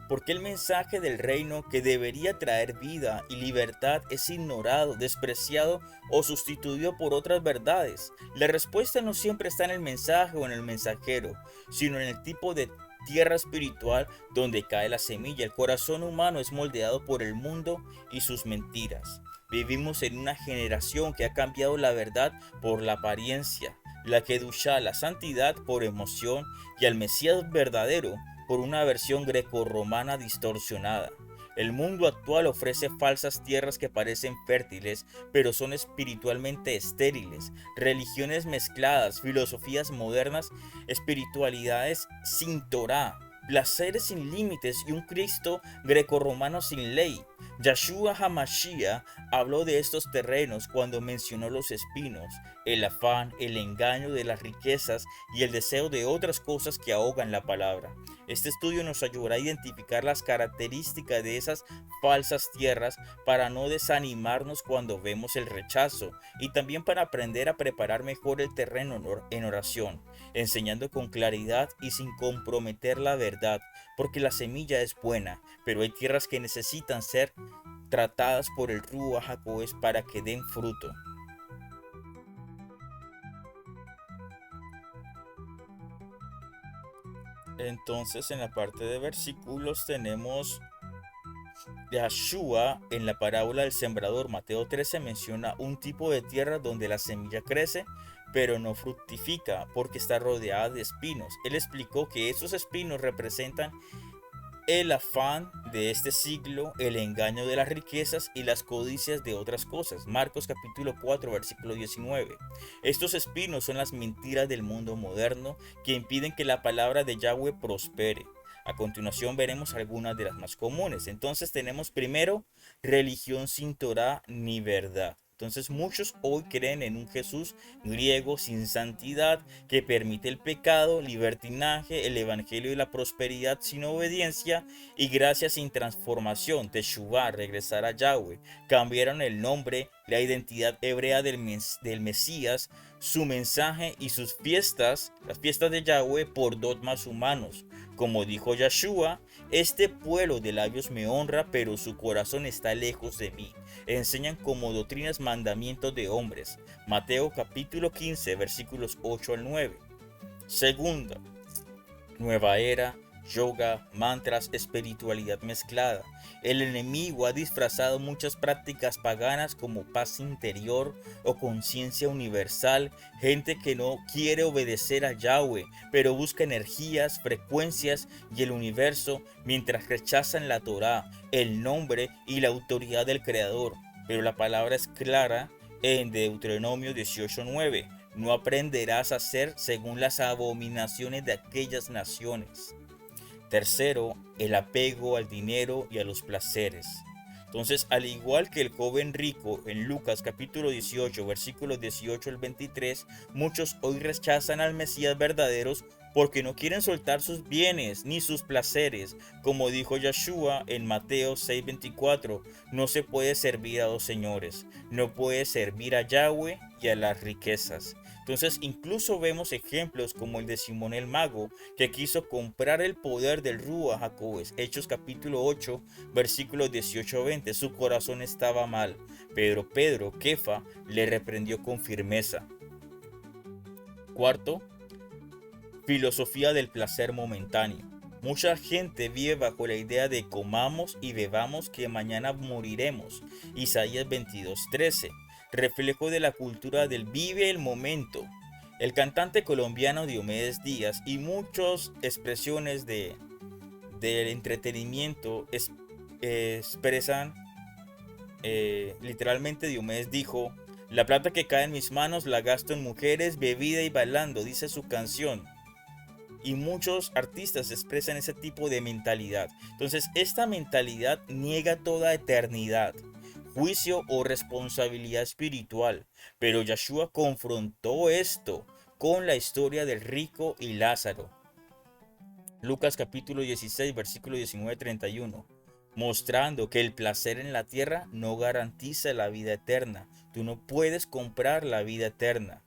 por qué el mensaje del reino que debería traer vida y libertad es ignorado, despreciado o sustituido por otras verdades. La respuesta no siempre está en el mensaje o en el mensajero, sino en el tipo de tierra espiritual donde cae la semilla. El corazón humano es moldeado por el mundo y sus mentiras. Vivimos en una generación que ha cambiado la verdad por la apariencia, la Kedushá, la santidad por emoción y al Mesías verdadero por una versión grecorromana distorsionada. El mundo actual ofrece falsas tierras que parecen fértiles, pero son espiritualmente estériles, religiones mezcladas, filosofías modernas, espiritualidades sin Torá, placeres sin límites y un Cristo grecorromano sin ley. Yahshua HaMashiach habló de estos terrenos cuando mencionó los espinos, el afán, el engaño de las riquezas y el deseo de otras cosas que ahogan la palabra. Este estudio nos ayudará a identificar las características de esas falsas tierras para no desanimarnos cuando vemos el rechazo y también para aprender a preparar mejor el terreno en oración, enseñando con claridad y sin comprometer la verdad, porque la semilla es buena, pero hay tierras que necesitan ser tratadas por el Ruach HaKodesh para que den fruto. Entonces, en la parte de versículos tenemos Yahshua en la parábola del sembrador. Mateo 13 menciona un tipo de tierra donde la semilla crece pero no fructifica porque está rodeada de espinos. Él explicó que esos espinos representan el afán de este siglo, el engaño de las riquezas y las codicias de otras cosas. Marcos capítulo 4 versículo 19. Estos espinos son las mentiras del mundo moderno que impiden que la palabra de Yahweh prospere. A continuación veremos algunas de las más comunes. Entonces tenemos primero, religión sin Torah ni verdad. Entonces muchos hoy creen en un Jesús griego sin santidad que permite el pecado, libertinaje, el evangelio y la prosperidad sin obediencia y gracia sin transformación, Teshuvá, regresar a Yahweh. Cambiaron el nombre, la identidad hebrea del Mesías, su mensaje y sus fiestas, las fiestas de Yahweh, por dogmas humanos. Como dijo Yahshua, este pueblo de labios me honra, pero su corazón está lejos de mí. Enseñan como doctrinas mandamientos de hombres. Mateo capítulo 15 versículos 8 al 9. Segunda, nueva era, yoga, mantras, espiritualidad mezclada. El enemigo ha disfrazado muchas prácticas paganas como paz interior o conciencia universal, gente que no quiere obedecer a Yahweh, pero busca energías, frecuencias y el universo mientras rechazan la Torá, el nombre y la autoridad del Creador. Pero la palabra es clara en Deuteronomio 18:9. No aprenderás a hacer según las abominaciones de aquellas naciones. Tercero, el apego al dinero y a los placeres. Entonces, al igual que el joven rico en Lucas capítulo 18, versículos 18 al 23, muchos hoy rechazan al Mesías verdaderos porque no quieren soltar sus bienes ni sus placeres. Como dijo Yeshua en Mateo 6:24, no se puede servir a dos señores, no puede servir a Yahweh y a las riquezas. Entonces incluso vemos ejemplos como el de Simón el Mago, que quiso comprar el poder del Ruach HaKodesh. Hechos capítulo 8, versículos 18 a 20. Su corazón estaba mal, pero Pedro, Kefa, le reprendió con firmeza. Cuarto, filosofía del placer momentáneo. Mucha gente vive bajo la idea de comamos y bebamos que mañana moriremos. Isaías 22:13. Reflejo de la cultura del vive el momento. El cantante colombiano Diomedes Díaz y muchas expresiones del entretenimiento expresan, literalmente Diomedes dijo: la plata que cae en mis manos la gasto en mujeres, bebida y bailando, dice su canción. Y muchos artistas expresan ese tipo de mentalidad. Entonces, esta mentalidad niega toda eternidad, juicio o responsabilidad espiritual. Pero Yeshua confrontó esto con la historia del rico y Lázaro. Lucas capítulo 16, versículo 19-31. Mostrando que el placer en la tierra no garantiza la vida eterna. Tú no puedes comprar la vida eterna.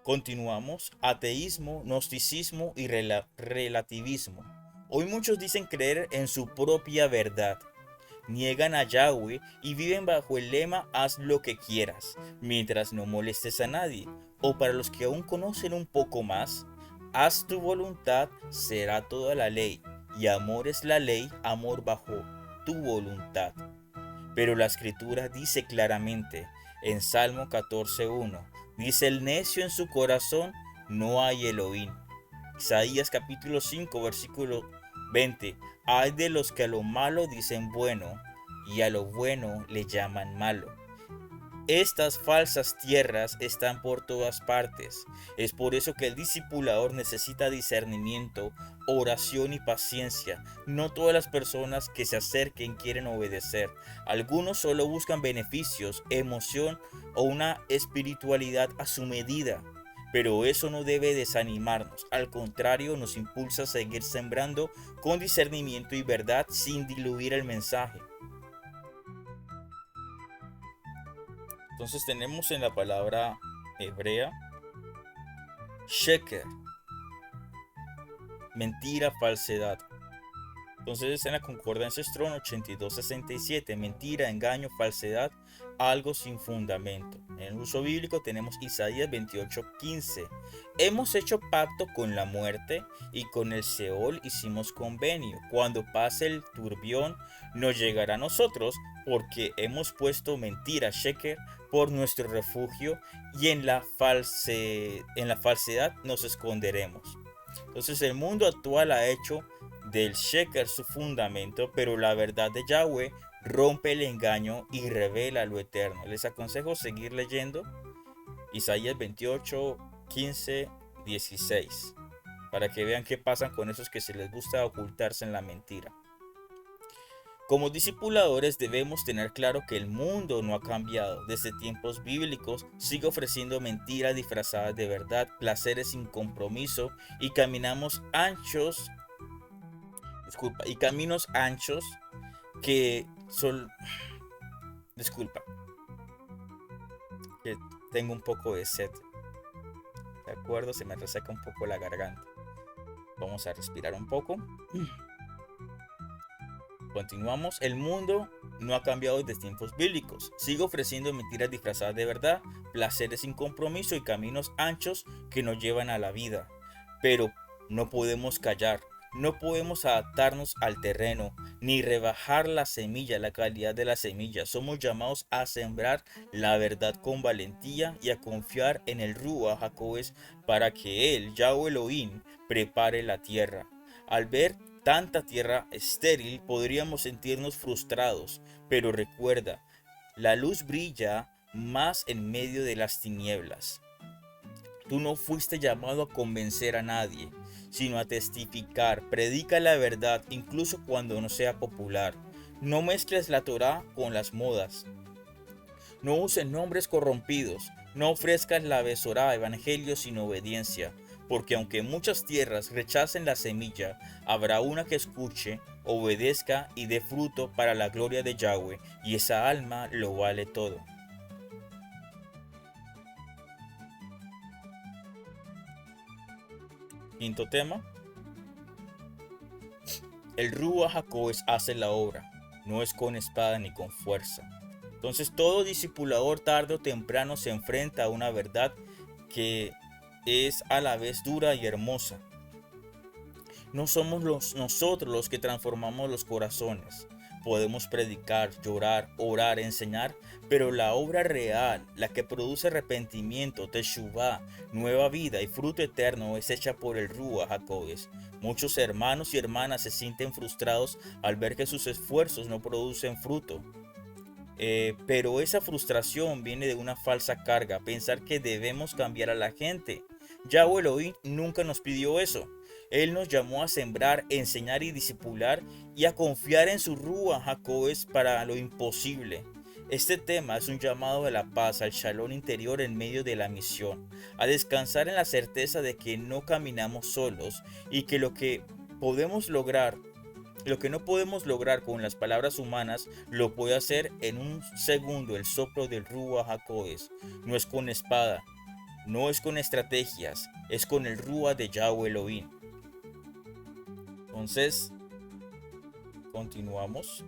Continuamos, ateísmo, gnosticismo y relativismo. Hoy muchos dicen creer en su propia verdad. Niegan a Yahweh y viven bajo el lema haz lo que quieras, mientras no molestes a nadie. O para los que aún conocen un poco más, haz tu voluntad, será toda la ley. Y amor es la ley, amor bajo tu voluntad. Pero la escritura dice claramente en Salmo 14:1, dice el necio en su corazón, no hay Elohim. Isaías capítulo 5 versículo 20, hay de los que a lo malo dicen bueno y a lo bueno le llaman malo. Estas falsas tierras están por todas partes. Es por eso que el discipulador necesita discernimiento, oración y paciencia. No todas las personas que se acerquen quieren obedecer. Algunos solo buscan beneficios, emoción o una espiritualidad a su medida. Pero eso no debe desanimarnos. Al contrario, nos impulsa a seguir sembrando con discernimiento y verdad sin diluir el mensaje. Entonces tenemos en la palabra hebrea sheker, mentira, falsedad. Entonces en la concordancia Strong 8267, mentira, engaño, falsedad, algo sin fundamento. En el uso bíblico tenemos Isaías 28:15. Hemos hecho pacto con la muerte y con el Seol hicimos convenio. Cuando pase el turbión no llegará a nosotros porque hemos puesto mentira, sheker, por nuestro refugio y en la falsedad nos esconderemos. Entonces el mundo actual ha hecho del sheker su fundamento, pero la verdad de Yahweh rompe el engaño y revela lo eterno. Les aconsejo seguir leyendo Isaías 28, 15, 16 para que vean qué pasa con esos que se les gusta ocultarse en la mentira. Como discipuladores debemos tener claro que el mundo no ha cambiado. Desde tiempos bíblicos sigue ofreciendo mentiras disfrazadas de verdad, placeres sin compromiso y caminos anchos que son... Disculpa, que tengo un poco de sed. De acuerdo, se me reseca un poco la garganta. Vamos a respirar un poco. Continuamos. El mundo no ha cambiado desde tiempos bíblicos. Sigue ofreciendo mentiras disfrazadas de verdad, placeres sin compromiso y caminos anchos que nos llevan a la vida. Pero No podemos callar, no podemos adaptarnos al terreno, ni rebajar la semilla, la calidad de la semilla. Somos llamados a sembrar la verdad con valentía y a confiar en el Ruach HaKodesh para que Él, Yahweh Elohim, prepare la tierra. Al ver tanta tierra estéril, podríamos sentirnos frustrados, pero recuerda, la luz brilla más en medio de las tinieblas. Tú no fuiste llamado a convencer a nadie, sino a testificar. Predica la verdad incluso cuando no sea popular. No mezcles la Torá con las modas. No uses nombres corrompidos. No ofrezcas la besorá, evangelio sin obediencia. Porque aunque muchas tierras rechacen la semilla, habrá una que escuche, obedezca y dé fruto para la gloria de Yahweh, y esa alma lo vale todo. Quinto tema. El Ruach HaKodesh hace la obra, no es con espada ni con fuerza. Entonces todo discipulador tarde o temprano se enfrenta a una verdad que es a la vez dura y hermosa. No somos nosotros los que transformamos los corazones. Podemos predicar, llorar, orar, enseñar, pero la obra real, la que produce arrepentimiento, teshuvá, nueva vida y fruto eterno, es hecha por el Ruach HaKodesh. Muchos hermanos y hermanas se sienten frustrados al ver que sus esfuerzos no producen fruto. Pero esa frustración viene de una falsa carga, pensar que debemos cambiar a la gente. Yahweh Elohim nunca nos pidió eso. Él nos llamó a sembrar, enseñar y discipular y a confiar en su Ruach HaKodesh para lo imposible. Este tema es un llamado a la paz, al shalom interior en medio de la misión, a descansar en la certeza de que no caminamos solos y que lo que no podemos lograr con las palabras humanas, lo puede hacer en un segundo el soplo del Ruach HaKodesh. No es con espada, no es con estrategias, es con el Ruach de Yahweh Elohim. Entonces, continuamos.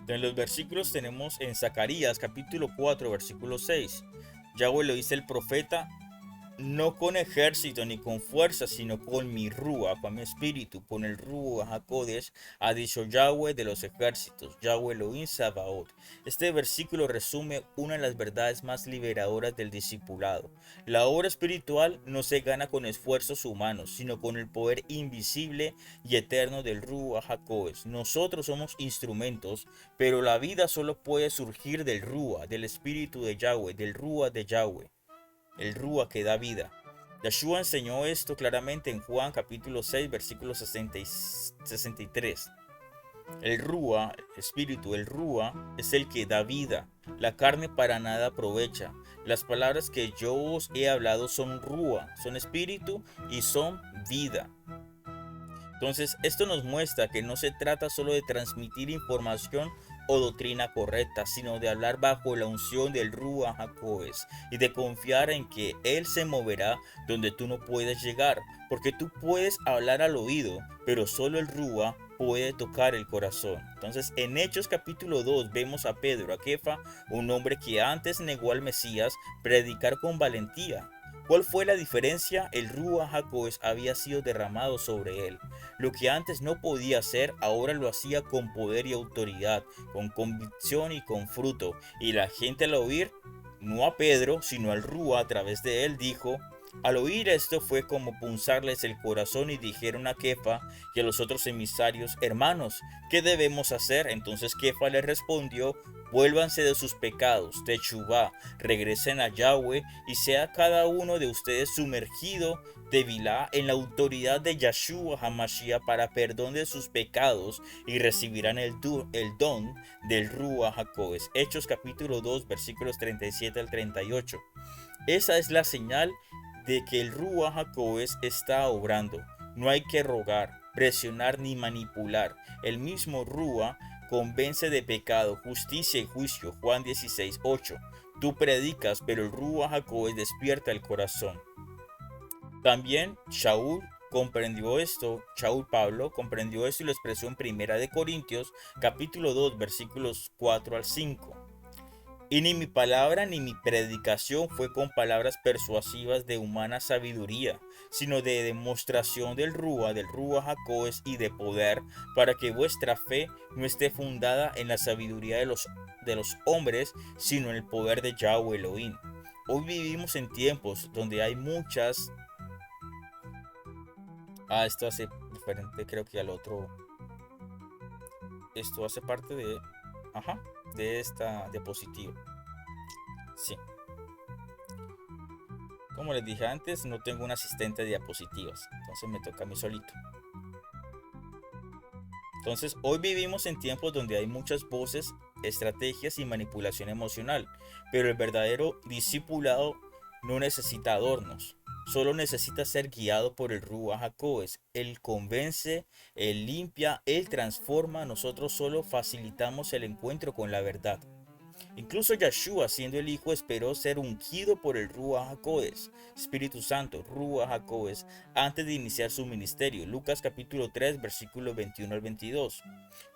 En los versículos tenemos en Zacarías capítulo 4 versículo 6. Yahweh lo dice el profeta: no con ejército ni con fuerza, sino con mi Ruach, con mi espíritu, con el Ruach HaKodesh, ha dicho Yahweh de los ejércitos, Yahweh Elohim Sabaoth. Este versículo resume una de las verdades más liberadoras del discipulado. La obra espiritual no se gana con esfuerzos humanos, sino con el poder invisible y eterno del Ruach HaKodesh. Nosotros somos instrumentos, pero la vida solo puede surgir del Ruach, del espíritu de Yahweh, del Ruach de Yahweh. El Ruach que da vida. Yeshua enseñó esto claramente en Juan capítulo 6 versículo 63. El Ruach, el espíritu, el Ruach es el que da vida. La carne para nada aprovecha. Las palabras que yo os he hablado son Ruach, son espíritu y son vida. Entonces, esto nos muestra que no se trata solo de transmitir información o doctrina correcta, sino de hablar bajo la unción del Ruach HaKodesh y de confiar en que Él se moverá donde tú no puedes llegar, porque tú puedes hablar al oído, pero solo el Ruach puede tocar el corazón. Entonces, en Hechos capítulo 2 vemos a Pedro, a Kefa, un hombre que antes negó al Mesías, predicar con valentía. ¿Cuál fue la diferencia? El Ruach HaKodesh había sido derramado sobre él. Lo que antes no podía hacer, ahora lo hacía con poder y autoridad, con convicción y con fruto. Y la gente al oír, no a Pedro, sino al Ruach a través de él, dijo: al oír esto fue como punzarles el corazón, y dijeron a Kefa y a los otros emisarios: hermanos, ¿qué debemos hacer? Entonces Kefa les respondió: vuélvanse de sus pecados, techuvá, regresen a Yahweh, y sea cada uno de ustedes sumergido de vilá en la autoridad de Yeshua HaMashiach para perdón de sus pecados, y recibirán el don del Ruach HaKodesh. Hechos capítulo 2 versículos 37 al 38. Esa es la señal de que el Ruach HaKodesh está obrando. No hay que rogar, presionar ni manipular. El mismo Ruach convence de pecado, justicia y juicio. Juan 16:8. Tú predicas, pero el Ruach HaKodesh despierta el corazón. También Shaul Pablo comprendió esto y lo expresó en 1 Corintios capítulo 2 versículos 4 al 5. Y ni mi palabra ni mi predicación fue con palabras persuasivas de humana sabiduría, sino de demostración del Rúa Hacoes y de poder, para que vuestra fe no esté fundada en la sabiduría de los hombres, sino en el poder de Yahweh Elohim. Hoy vivimos en tiempos donde hay muchas... esto hace diferente creo que al otro. Esto hace parte de... Ajá, de esta diapositiva. Sí. Como les dije antes, no tengo un asistente de diapositivas, entonces me toca a mí solito. Entonces, hoy vivimos en tiempos donde hay muchas voces, estrategias y manipulación emocional, pero el verdadero discipulado no necesita adornos, solo necesita ser guiado por el Ruach HaKodes. Él convence, él limpia, él transforma, nosotros solo facilitamos el encuentro con la verdad. Incluso Yeshua, siendo el Hijo, esperó ser ungido por el Ruach HaKodes, Espíritu Santo, Ruach HaKodes, antes de iniciar su ministerio. Lucas capítulo 3, versículos 21 al 22.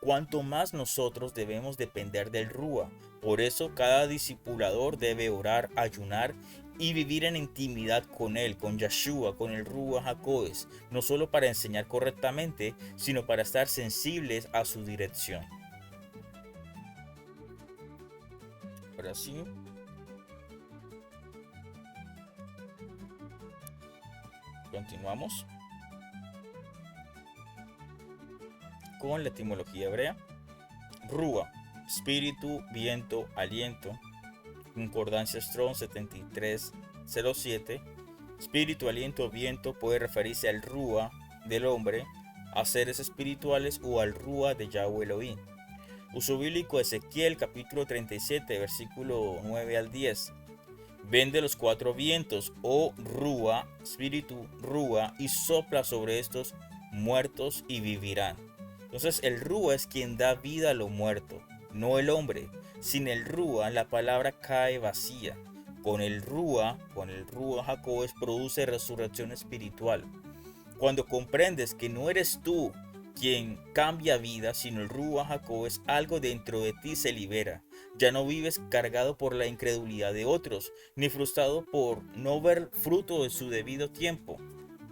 Cuanto más nosotros debemos depender del Ruach. Por eso cada discipulador debe orar, ayunar y vivir en intimidad con él, con Yeshua, con el Ruach HaKodes, no solo para enseñar correctamente, sino para estar sensibles a su dirección. Ahora sí, continuamos con la etimología hebrea. Rúa, espíritu, viento, aliento. Concordancia Strong 7307. Espíritu, aliento, viento puede referirse al Rúa del hombre, a seres espirituales o al Rúa de Yahweh Elohim. Uso bíblico Ezequiel capítulo 37, versículo 9 al 10. Ven de los cuatro vientos, oh Rúa, espíritu Rúa, y sopla sobre estos muertos y vivirán. Entonces el Rúa es quien da vida a lo muerto, no el hombre. Sin el Rúa la palabra cae vacía. Con el Rúa Jacob produce resurrección espiritual. Cuando comprendes que no eres tú quien cambia vida, sino el Ruach HaKodes, algo dentro de ti se libera. Ya no vives cargado por la incredulidad de otros, ni frustrado por no ver fruto de su debido tiempo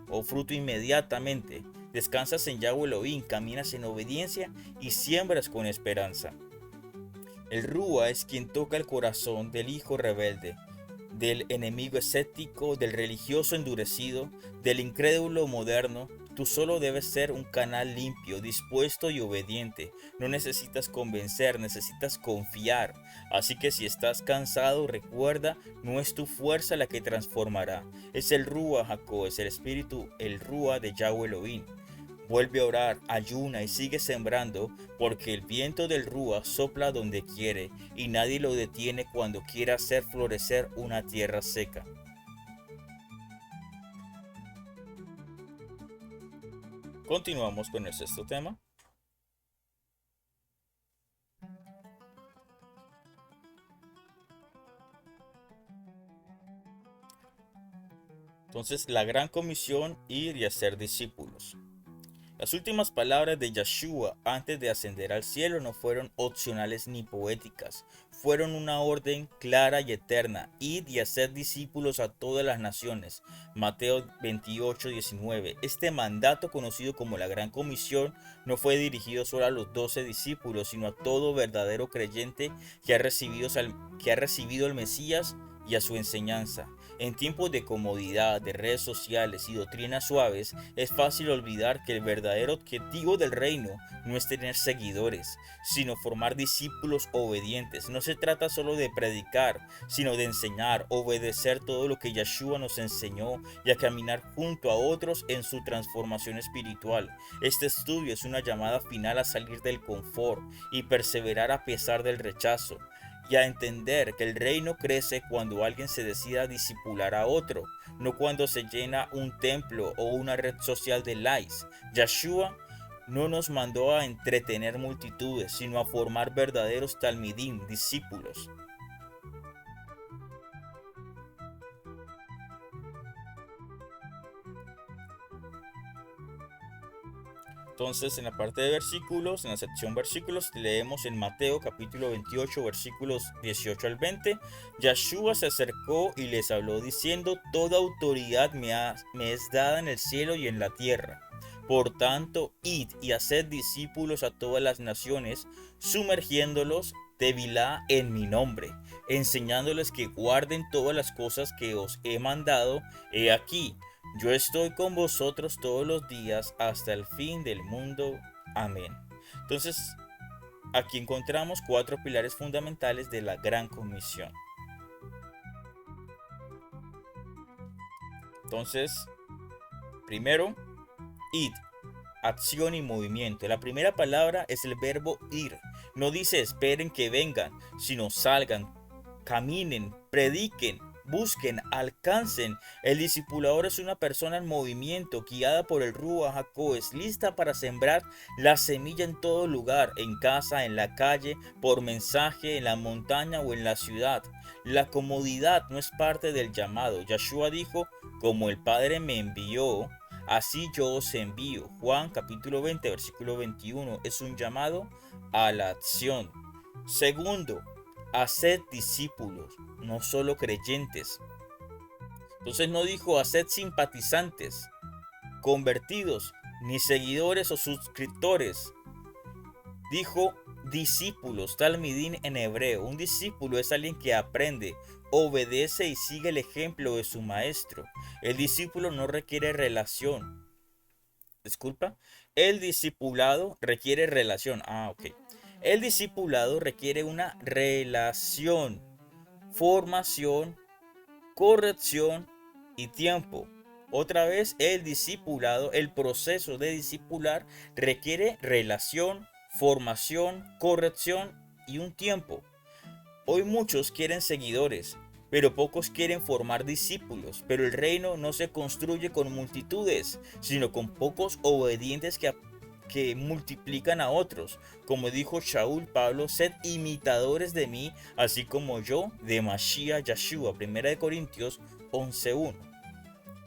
o fruto inmediatamente. Descansas en Yahweh Elohim, caminas en obediencia y siembras con esperanza. El Rúa es quien toca el corazón del hijo rebelde, del enemigo escéptico, del religioso endurecido, del incrédulo moderno. Tú solo debes ser un canal limpio, dispuesto y obediente. No necesitas convencer, necesitas confiar. Así que si estás cansado, recuerda, no es tu fuerza la que transformará. Es el Ruach Jacob, es el espíritu, el Ruach de Yahweh Elohim. Vuelve a orar, ayuna y sigue sembrando, porque el viento del Rúa sopla donde quiere y nadie lo detiene cuando quiera hacer florecer una tierra seca. Continuamos con el sexto tema. Entonces, la gran comisión, ir y hacer discípulos. Las últimas palabras de Yeshua antes de ascender al cielo no fueron opcionales ni poéticas, fueron una orden clara y eterna: id y hacer discípulos a todas las naciones. Mateo 28:19. Este mandato, conocido como la Gran Comisión, no fue dirigido solo a los 12 discípulos, sino a todo verdadero creyente que ha recibido el Mesías y a su enseñanza. En tiempos de comodidad, de redes sociales y doctrinas suaves, es fácil olvidar que el verdadero objetivo del reino no es tener seguidores, sino formar discípulos obedientes. No se trata solo de predicar, sino de enseñar, obedecer todo lo que Yeshua nos enseñó y a caminar junto a otros en su transformación espiritual. Este estudio es una llamada final a salir del confort y perseverar a pesar del rechazo, y a entender que el reino crece cuando alguien se decida a discipular a otro, no cuando se llena un templo o una red social de likes. Yeshua no nos mandó a entretener multitudes, sino a formar verdaderos talmidim, discípulos. Entonces, en la parte de versículos, en la sección versículos, leemos en Mateo capítulo 28, versículos 18 al 20. Yeshua se acercó y les habló diciendo: Toda autoridad me es dada en el cielo y en la tierra. Por tanto, id y haced discípulos a todas las naciones, sumergiéndolos Tevilá en mi nombre, enseñándoles que guarden todas las cosas que os he mandado. He aquí, yo estoy con vosotros todos los días hasta el fin del mundo. Amén. Entonces, aquí encontramos cuatro pilares fundamentales de la Gran Comisión. Entonces, primero, id, acción y movimiento. La primera palabra es el verbo ir. No dice esperen que vengan, sino salgan, caminen, prediquen, busquen, alcancen. El discipulador es una persona en movimiento, guiada por el Ruach HaKodesh, lista para sembrar la semilla en todo lugar, en casa, en la calle, por mensaje, en la montaña o en la ciudad. La comodidad no es parte del llamado. Yeshua dijo: como el Padre me envió, así yo os envío. Juan capítulo 20, versículo 21. Es un llamado a la acción. Segundo, haced discípulos, no solo creyentes. Entonces no dijo haced simpatizantes, convertidos, ni seguidores o suscriptores. Dijo discípulos, talmidín en hebreo. Un discípulo es alguien que aprende, obedece y sigue el ejemplo de su maestro. El discípulo no requiere relación. Disculpa. El discipulado requiere relación. Ok. El discipulado requiere una relación, formación, corrección y tiempo. Otra vez, el discipulado, el proceso de discipular requiere relación, formación, corrección y un tiempo. Hoy muchos quieren seguidores, pero pocos quieren formar discípulos. Pero el reino no se construye con multitudes, sino con pocos obedientes que multiplican a otros. Como dijo Shaul Pablo: sed imitadores de mí, así como yo de Mashiach Yeshua. 1 Corintios 11:1.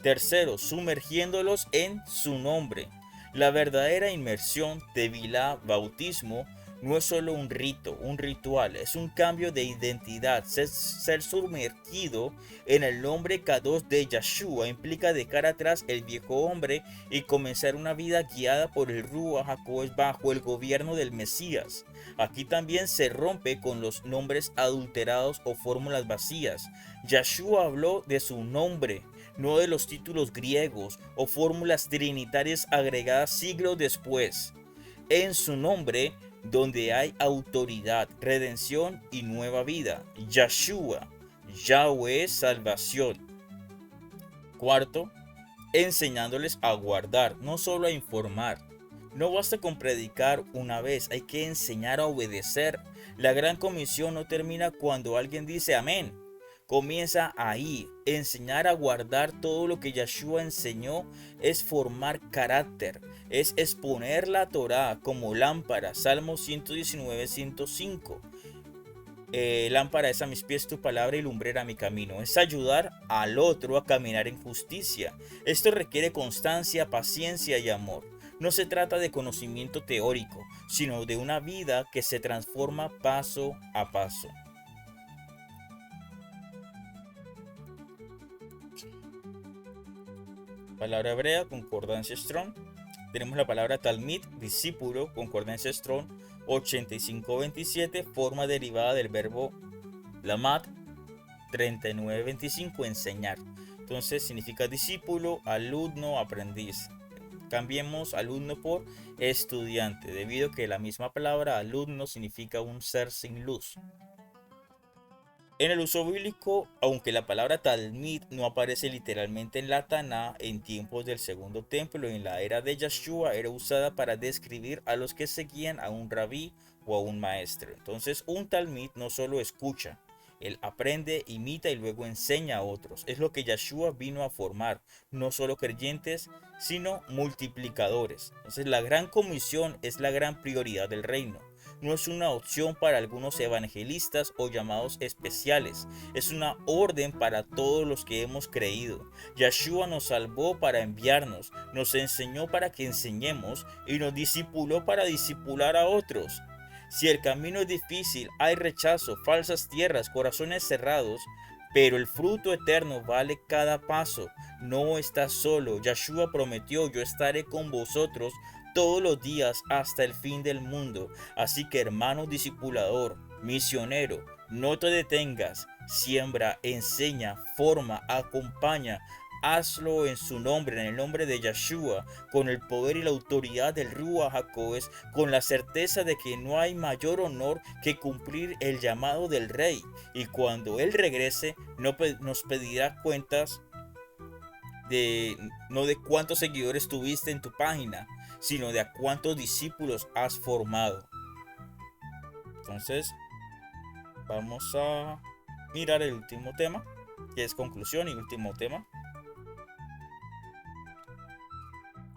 Tercero, sumergiéndolos en su nombre. La verdadera inmersión, tevilá, bautismo, no es solo un rito, un ritual, es un cambio de identidad. Ser sumergido en el nombre Kadosh de Yeshua implica dejar atrás el viejo hombre y comenzar una vida guiada por el Ruach HaKodesh bajo el gobierno del Mesías. Aquí también se rompe con los nombres adulterados o fórmulas vacías. Yeshua habló de su nombre, no de los títulos griegos o fórmulas trinitarias agregadas siglos después. En su nombre, donde hay autoridad, redención y nueva vida. Yeshua, Yahweh, salvación. Cuarto, enseñándoles a guardar, no solo a informar. No basta con predicar una vez, hay que enseñar a obedecer. La gran comisión no termina cuando alguien dice amén. Comienza ahí. Enseñar a guardar todo lo que Yeshua enseñó es formar carácter, es exponer la Torá como lámpara. Salmo 119, 105. Lámpara es a mis pies tu palabra y lumbrera mi camino. Es ayudar al otro a caminar en justicia. Esto requiere constancia, paciencia y amor. No se trata de conocimiento teórico, sino de una vida que se transforma paso a paso. Palabra hebrea, concordancia Strong. Tenemos la palabra talmid, discípulo, concordancia Strong 8527, forma derivada del verbo lamad 3925, enseñar. Entonces significa discípulo, alumno, aprendiz. Cambiemos alumno por estudiante, debido a que la misma palabra alumno significa un ser sin luz. En el uso bíblico, aunque la palabra talmid no aparece literalmente en la Taná, en tiempos del Segundo Templo en la era de Yeshua era usada para describir a los que seguían a un rabí o a un maestro. Entonces, un talmid no solo escucha, él aprende, imita y luego enseña a otros. Es lo que Yeshua vino a formar, no solo creyentes, sino multiplicadores. Entonces, la gran comisión es la gran prioridad del reino. no es una opción para algunos evangelistas o llamados especiales. Es una orden para todos los que hemos creído. Yeshua nos salvó para enviarnos, nos enseñó para que enseñemos y nos discipuló para discipular a otros. Si el camino es difícil, hay rechazo, falsas tierras, corazones cerrados, pero el fruto eterno vale cada paso. No estás solo. Yeshua prometió: yo estaré con vosotros todos los días hasta el fin del mundo. Así que, hermano discipulador, misionero, no te detengas. Siembra, enseña, forma, acompaña. Hazlo en su nombre, en el nombre de Yeshua, con el poder y la autoridad del Ruach HaKodesh, con la certeza de que no hay mayor honor que cumplir el llamado del Rey. Y cuando Él regrese, nos pedirá cuentas no de cuántos seguidores tuviste en tu página, sino de a cuántos discípulos has formado. Entonces, vamos a mirar el último tema, que es conclusión y último tema.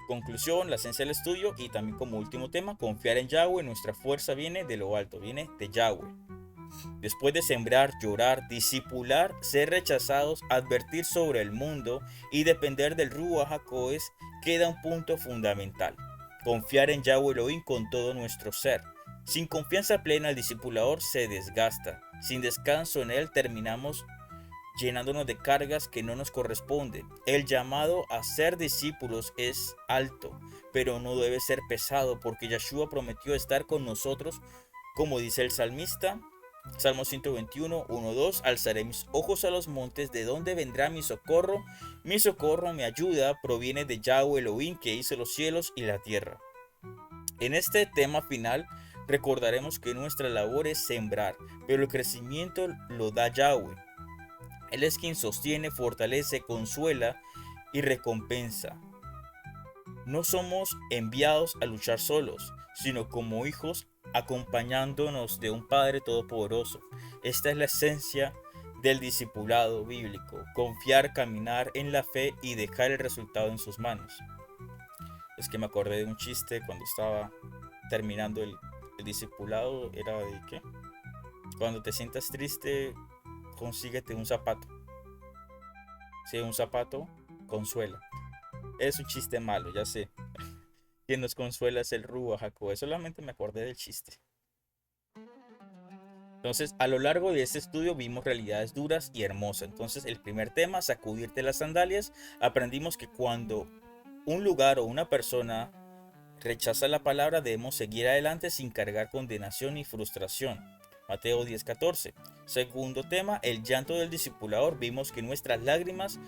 Conclusión, la esencia del estudio, y también como último tema, confiar en Yahweh. Nuestra fuerza viene de lo alto, viene de Yahweh. Después de sembrar, llorar, discipular, ser rechazados, advertir sobre el mundo y depender del Ruach HaKodesh, queda un punto fundamental: confiar en Yahweh Elohim con todo nuestro ser. Sin confianza plena, el discipulador se desgasta. Sin descanso en él, terminamos llenándonos de cargas que no nos corresponden. El llamado a ser discípulos es alto, pero no debe ser pesado, porque Yeshua prometió estar con nosotros, como dice el salmista, Salmo 121, 1-2: alzaré mis ojos a los montes, ¿de dónde vendrá mi socorro? Mi socorro, mi ayuda, proviene de Yahweh Elohim, que hizo los cielos y la tierra. En este tema final recordaremos que nuestra labor es sembrar, pero el crecimiento lo da Yahweh. Él es quien sostiene, fortalece, consuela y recompensa. No somos enviados a luchar solos, sino como hijos acompañándonos de un Padre Todopoderoso. Esta es la esencia del discipulado bíblico: confiar, caminar en la fe y dejar el resultado en sus manos. Es que me acordé de un chiste cuando estaba terminando el discipulado. Era de que cuando te sientas triste, consíguete un zapato. Si un zapato consuela. Es un chiste malo, ya sé. Quien nos consuela es el Ruach HaKodesh. Solamente me acordé del chiste. Entonces, a lo largo de este estudio vimos realidades duras y hermosas. Entonces, el primer tema, sacudirte las sandalias. Aprendimos que cuando un lugar o una persona rechaza la palabra, debemos seguir adelante sin cargar condenación y frustración. Mateo 10:14. Segundo tema, el llanto del discipulador. Vimos que nuestras lágrimas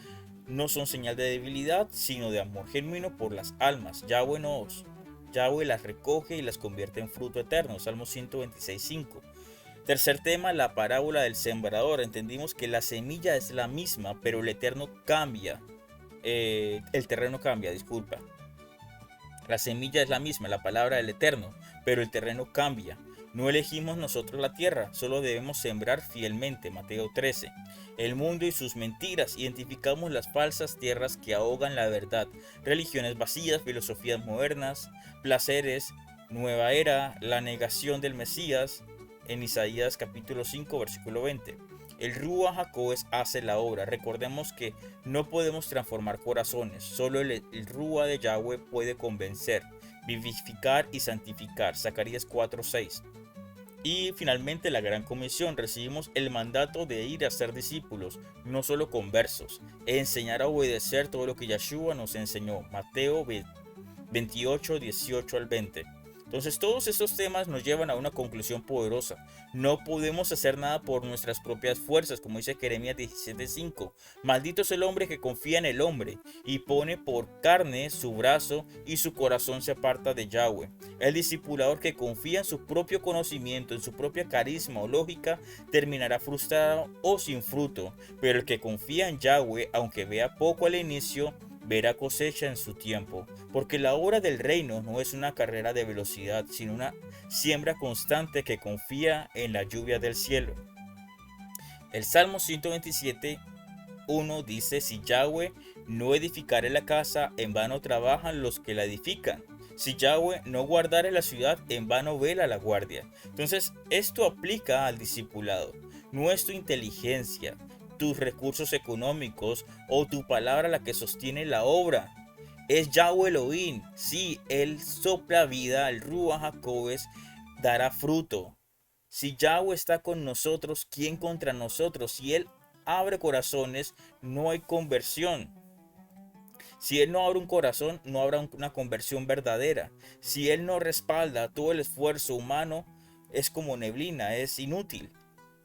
no son señal de debilidad, sino de amor genuino por las almas. Yahweh las recoge y las convierte en fruto eterno. Salmo 126:5. Tercer tema, la parábola del sembrador. Entendimos que la semilla es la misma, pero el terreno cambia. La semilla es la misma, la palabra del Eterno, pero el terreno cambia. No elegimos nosotros la tierra, solo debemos sembrar fielmente. Mateo 13. El mundo y sus mentiras. Identificamos las falsas tierras que ahogan la verdad. Religiones vacías, filosofías modernas, placeres, nueva era, la negación del Mesías. En Isaías capítulo 5, versículo 20. El Ruach HaKodesh hace la obra. Recordemos que no podemos transformar corazones. Solo el Ruach de Yahweh puede convencer, vivificar y santificar. Zacarías 4:6. Y finalmente la gran comisión. Recibimos el mandato de ir a ser discípulos, no solo conversos, enseñar a obedecer todo lo que Yeshua nos enseñó. Mateo 28, 18 al 20. Entonces todos estos temas nos llevan a una conclusión poderosa. No podemos hacer nada por nuestras propias fuerzas, como dice Jeremías 17:5. Maldito es el hombre que confía en el hombre y pone por carne su brazo y su corazón se aparta de Yahweh. El discipulador que confía en su propio conocimiento, en su propia carisma o lógica, terminará frustrado o sin fruto. Pero el que confía en Yahweh, aunque vea poco al inicio, verá cosecha en su tiempo, porque la obra del reino no es una carrera de velocidad, sino una siembra constante que confía en la lluvia del cielo. El Salmo 127:1 dice: si Yahweh no edificare la casa, en vano trabajan los que la edifican. Si Yahweh no guardare la ciudad, en vano vela la guardia. Entonces, esto aplica al discipulado. No es tu inteligencia, tus recursos económicos o tu palabra la que sostiene la obra. Es Yahweh Elohim. Sí, Él sopla vida, el Ruach HaKodes dará fruto. Si Yahweh está con nosotros, ¿quién contra nosotros? Si Él abre corazones, no hay conversión. Si Él no abre un corazón, no habrá una conversión verdadera. Si Él no respalda, todo el esfuerzo humano es como neblina, es inútil.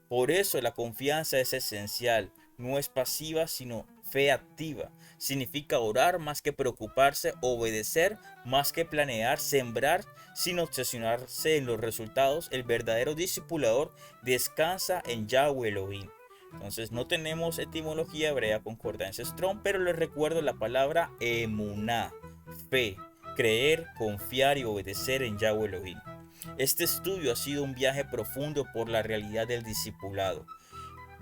Por eso la confianza es esencial. No es pasiva, sino fe activa. Significa orar más que preocuparse, obedecer más que planear, sembrar sin obsesionarse en los resultados. El verdadero discipulador descansa en Yahweh Elohim. Entonces no tenemos etimología hebrea concordancia Strong, pero les recuerdo la palabra emuná, fe, creer, confiar y obedecer en Yahweh Elohim. Este estudio ha sido un viaje profundo por la realidad del discipulado.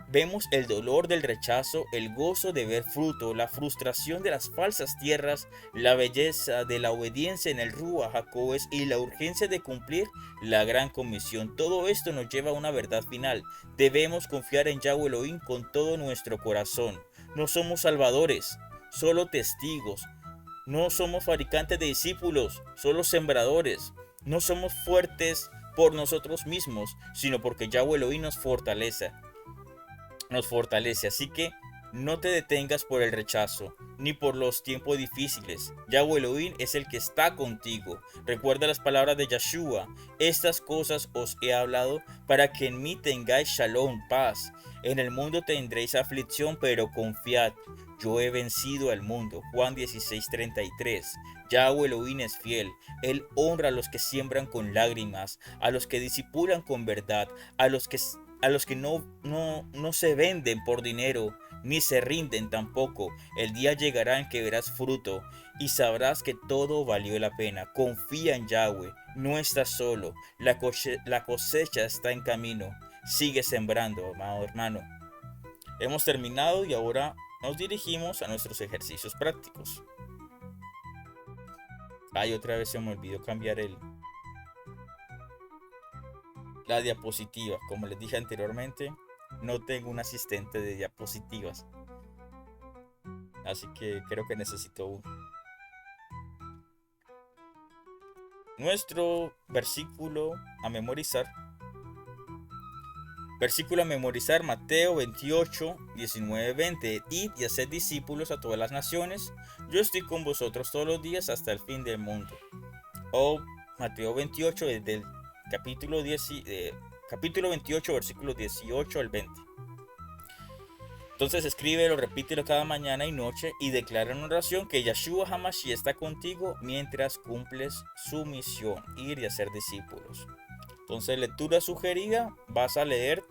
Vemos el dolor del rechazo, el gozo de ver fruto, la frustración de las falsas tierras, la belleza de la obediencia en el Ruach HaKodes y la urgencia de cumplir la gran comisión. Todo esto nos lleva a una verdad final. Debemos confiar en Yahweh Elohim con todo nuestro corazón. No somos salvadores, solo testigos. No somos fabricantes de discípulos, solo sembradores. No somos fuertes por nosotros mismos, sino porque Yahweh Elohim nos fortalece. Así que no te detengas por el rechazo, ni por los tiempos difíciles. Yahweh Elohim es el que está contigo. Recuerda las palabras de Yeshua. Estas cosas os he hablado para que en mí tengáis shalom, paz. En el mundo tendréis aflicción, pero confiad. Yo he vencido al mundo. Juan 16:33. Yahweh Elohim es fiel. Él honra a los que siembran con lágrimas, a los que disipulan con verdad, a los que no se venden por dinero, ni se rinden tampoco. El día llegará en que verás fruto y sabrás que todo valió la pena. Confía en Yahweh, no estás solo. La cosecha está en camino. Sigue sembrando, amado hermano. Hemos terminado y ahora nos dirigimos a nuestros ejercicios prácticos. Ay, otra vez se me olvidó cambiar la diapositiva. Como les dije anteriormente, no tengo un asistente de diapositivas, así que creo que necesito uno. Nuestro versículo a memorizar. Versículo a memorizar: Mateo 28, 19, 20. Id y haced discípulos a todas las naciones. Yo estoy con vosotros todos los días hasta el fin del mundo. O Mateo 28, desde el capítulo 28, versículos 18 al 20. Entonces escríbelo, repítelo cada mañana y noche y declara en oración que Yeshua HaMashiach está contigo mientras cumples su misión, ir y hacer discípulos. Entonces, lectura sugerida: vas a leer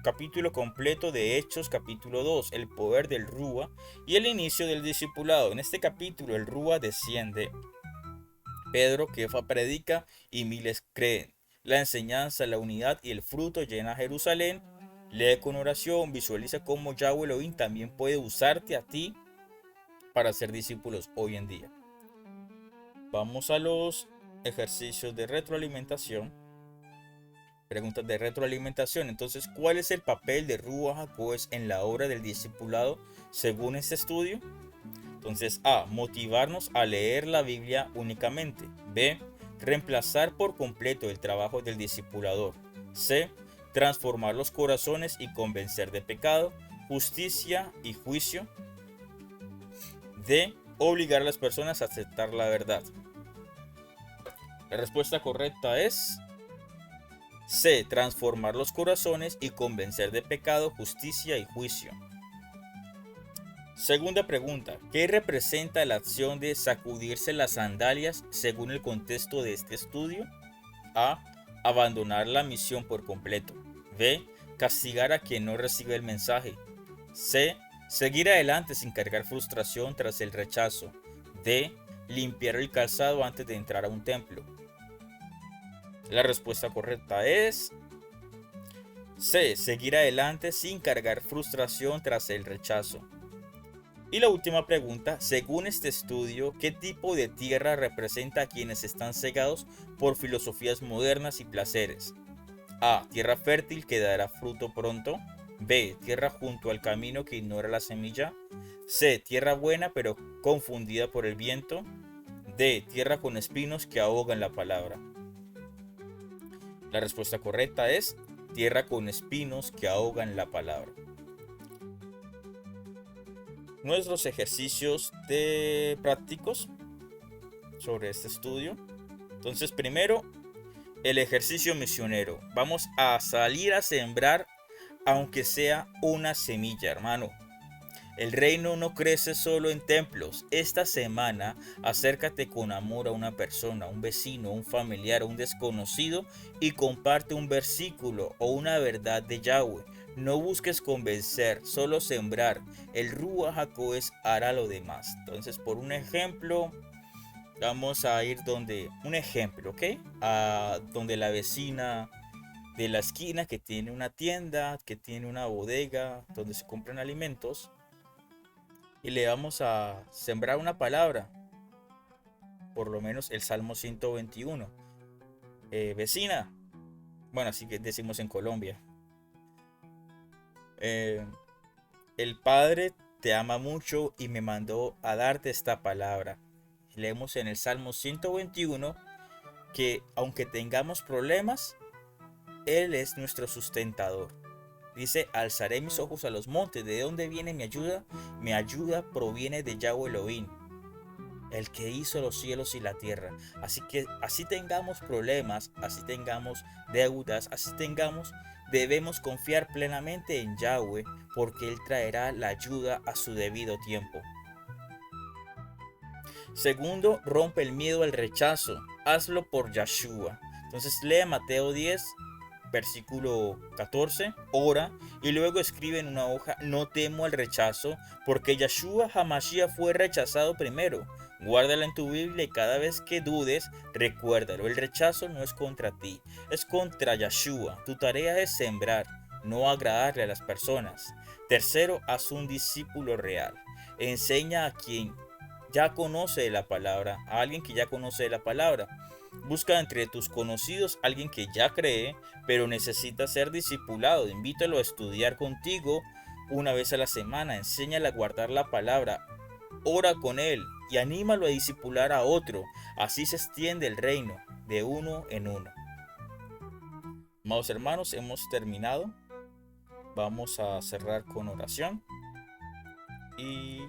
capítulo completo de Hechos capítulo 2, el poder del Rúa y el inicio del discipulado. En este capítulo el Rúa desciende. Pedro, Kefa predica y miles creen. La enseñanza, la unidad y el fruto llena Jerusalén. Lee con oración, visualiza cómo Yahweh Elohim también puede usarte a ti para hacer discípulos hoy en día. Vamos a los ejercicios de retroalimentación. Preguntas de retroalimentación. Entonces, ¿cuál es el papel de Ruach HaKodes en la obra del discipulado según este estudio? Entonces, A. Motivarnos a leer la Biblia únicamente. B. Reemplazar por completo el trabajo del discipulador. C. Transformar los corazones y convencer de pecado, justicia y juicio. D. Obligar a las personas a aceptar la verdad. La respuesta correcta es C. Transformar los corazones y convencer de pecado, justicia y juicio. Segunda pregunta: ¿qué representa la acción de sacudirse las sandalias según el contexto de este estudio? A. Abandonar la misión por completo. B. Castigar a quien no recibe el mensaje. C. Seguir adelante sin cargar frustración tras el rechazo. D. Limpiar el calzado antes de entrar a un templo. La respuesta correcta es C. Seguir adelante sin cargar frustración tras el rechazo. Y la última pregunta, según este estudio, ¿qué tipo de tierra representa a quienes están cegados por filosofías modernas y placeres? A. Tierra fértil que dará fruto pronto. B. Tierra junto al camino que ignora la semilla. C. Tierra buena pero confundida por el viento. D. Tierra con espinos que ahogan la palabra. La respuesta correcta es tierra con espinos que ahogan la palabra. Nuestros ejercicios de prácticos sobre este estudio. Entonces, primero, el ejercicio misionero. Vamos a salir a sembrar, aunque sea una semilla, hermano. El reino no crece solo en templos. Esta semana acércate con amor a una persona, un vecino, un familiar, un desconocido y comparte un versículo o una verdad de Yahweh. No busques convencer, solo sembrar. El Ruach HaKodesh hará lo demás. Entonces, por un ejemplo, vamos a ir un ejemplo, ¿ok? Donde la vecina de la esquina que tiene una tienda, que tiene una bodega, donde se compran alimentos. Y le vamos a sembrar una palabra, por lo menos el Salmo 121. Vecina, bueno, así que decimos en Colombia. El Padre te ama mucho y me mandó a darte esta palabra. Leemos en el Salmo 121 que aunque tengamos problemas, Él es nuestro sustentador. Dice, alzaré mis ojos a los montes. ¿De dónde viene mi ayuda? Mi ayuda proviene de Yahweh Elohim, el que hizo los cielos y la tierra. Así que así tengamos problemas, así tengamos deudas, debemos confiar plenamente en Yahweh, porque Él traerá la ayuda a su debido tiempo. Segundo, rompe el miedo al rechazo. Hazlo por Yahshua. Entonces lee Mateo 10. Versículo 14, ora y luego escribe en una hoja, no temo al rechazo, porque Yahshua Hamashiach fue rechazado primero. Guárdala en tu Biblia y cada vez que dudes, recuérdalo, el rechazo no es contra ti, es contra Yahshua. Tu tarea es sembrar, no agradarle a las personas. Tercero, haz un discípulo real. Enseña a quien ya conoce la palabra, a alguien que ya conoce la palabra. Busca entre tus conocidos alguien que ya cree, pero necesita ser discipulado. Invítalo a estudiar contigo una vez a la semana. Enséñale a guardar la palabra. Ora con él y anímalo a discipular a otro. Así se extiende el reino de uno en uno. Amados hermanos, hemos terminado. Vamos a cerrar con oración y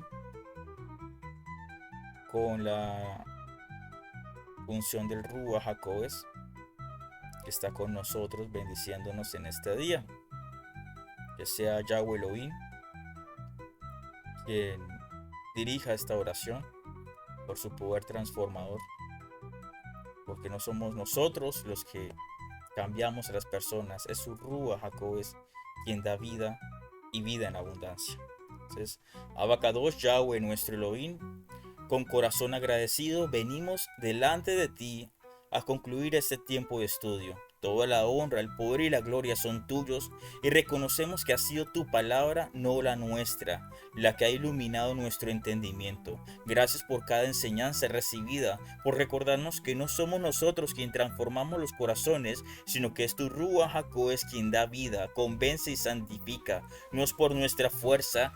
con la función del Ruach HaKodesh que está con nosotros bendiciéndonos en este día. Que sea Yahweh Elohim quien dirija esta oración por su poder transformador, porque no somos nosotros los que cambiamos a las personas, es su Ruach HaKodesh quien da vida y vida en abundancia. Entonces, Abacadosh, Yahweh nuestro Elohim, con corazón agradecido venimos delante de ti a concluir este tiempo de estudio. Toda la honra, el poder y la gloria son tuyos y reconocemos que ha sido tu palabra, no la nuestra, la que ha iluminado nuestro entendimiento. Gracias por cada enseñanza recibida, por recordarnos que no somos nosotros quien transformamos los corazones, sino que es tu Ruach HaKodesh quien da vida, convence y santifica. No es por nuestra fuerza,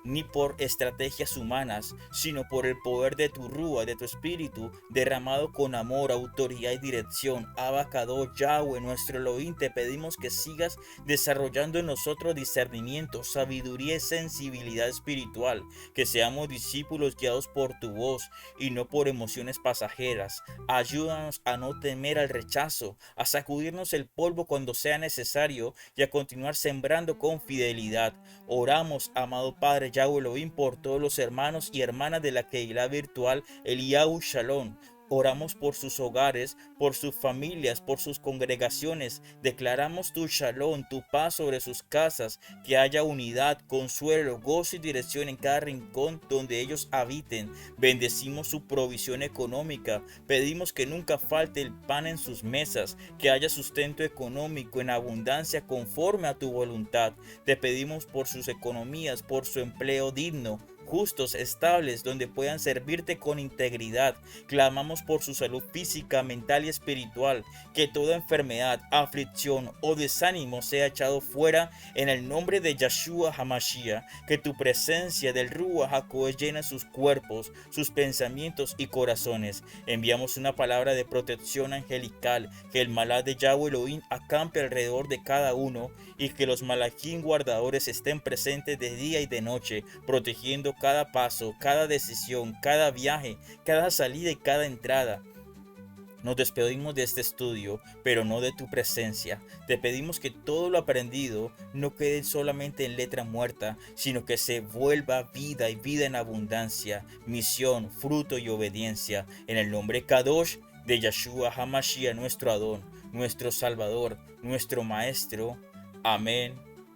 ni por estrategias humanas, sino por el poder de tu Rúa, de tu espíritu, derramado con amor, autoridad y dirección. Abacadosh, Yahweh, nuestro Elohim, te pedimos que sigas desarrollando en nosotros discernimiento, sabiduría y sensibilidad espiritual, que seamos discípulos guiados por tu voz y no por emociones pasajeras. Ayúdanos a no temer al rechazo, a sacudirnos el polvo cuando sea necesario y a continuar sembrando con fidelidad. Oramos, amado Padre Yahweh Elohim, por todos los hermanos y hermanas de la Keilah virtual Eliyahu Shalom. Oramos por sus hogares, por sus familias, por sus congregaciones. Declaramos tu shalom, tu paz sobre sus casas, que haya unidad, consuelo, gozo y dirección en cada rincón donde ellos habiten. Bendecimos su provisión económica. Pedimos que nunca falte el pan en sus mesas, que haya sustento económico en abundancia conforme a tu voluntad. Te pedimos por sus economías, por su empleo digno, justos, estables, donde puedan servirte con integridad. Clamamos por su salud física, mental y espiritual, que toda enfermedad, aflicción o desánimo sea echado fuera en el nombre de Yeshua HaMashiach, que tu presencia del Ruach HaKodesh llene sus cuerpos, sus pensamientos y corazones. Enviamos una palabra de protección angelical, que el malad de Yahweh Elohim acampe alrededor de cada uno y que los malaquín guardadores estén presentes de día y de noche, protegiendo cada paso, cada decisión, cada viaje, cada salida y cada entrada. Nos despedimos de este estudio, pero no de tu presencia. Te pedimos que todo lo aprendido no quede solamente en letra muerta, sino que se vuelva vida y vida en abundancia, misión, fruto y obediencia. En el nombre Kadosh de Yeshua HaMashiach, nuestro Adón, nuestro Salvador, nuestro Maestro. Amén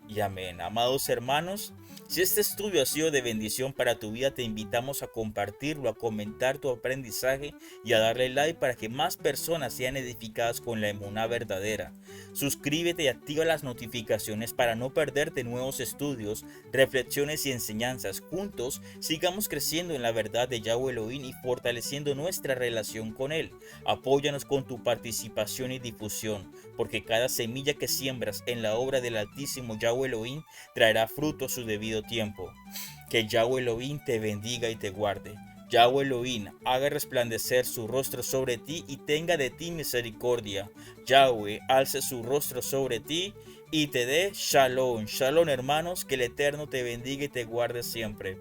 y amén. Amados hermanos, si este estudio ha sido de bendición para tu vida, te invitamos a compartirlo, a comentar tu aprendizaje y a darle like para que más personas sean edificadas con la emuná verdadera. Suscríbete y activa las notificaciones para no perderte nuevos estudios, reflexiones y enseñanzas. Juntos sigamos creciendo en la verdad de Yahweh Elohim y fortaleciendo nuestra relación con Él. Apóyanos con tu participación y difusión, porque cada semilla que siembras en la obra del Altísimo Yahweh Elohim traerá fruto a su debido tiempo. Que Yahweh Elohim te bendiga y te guarde. Yahweh Elohim haga resplandecer su rostro sobre ti y tenga de ti misericordia. Yahweh alce su rostro sobre ti y te dé shalom. Shalom, hermanos, que el Eterno te bendiga y te guarde siempre.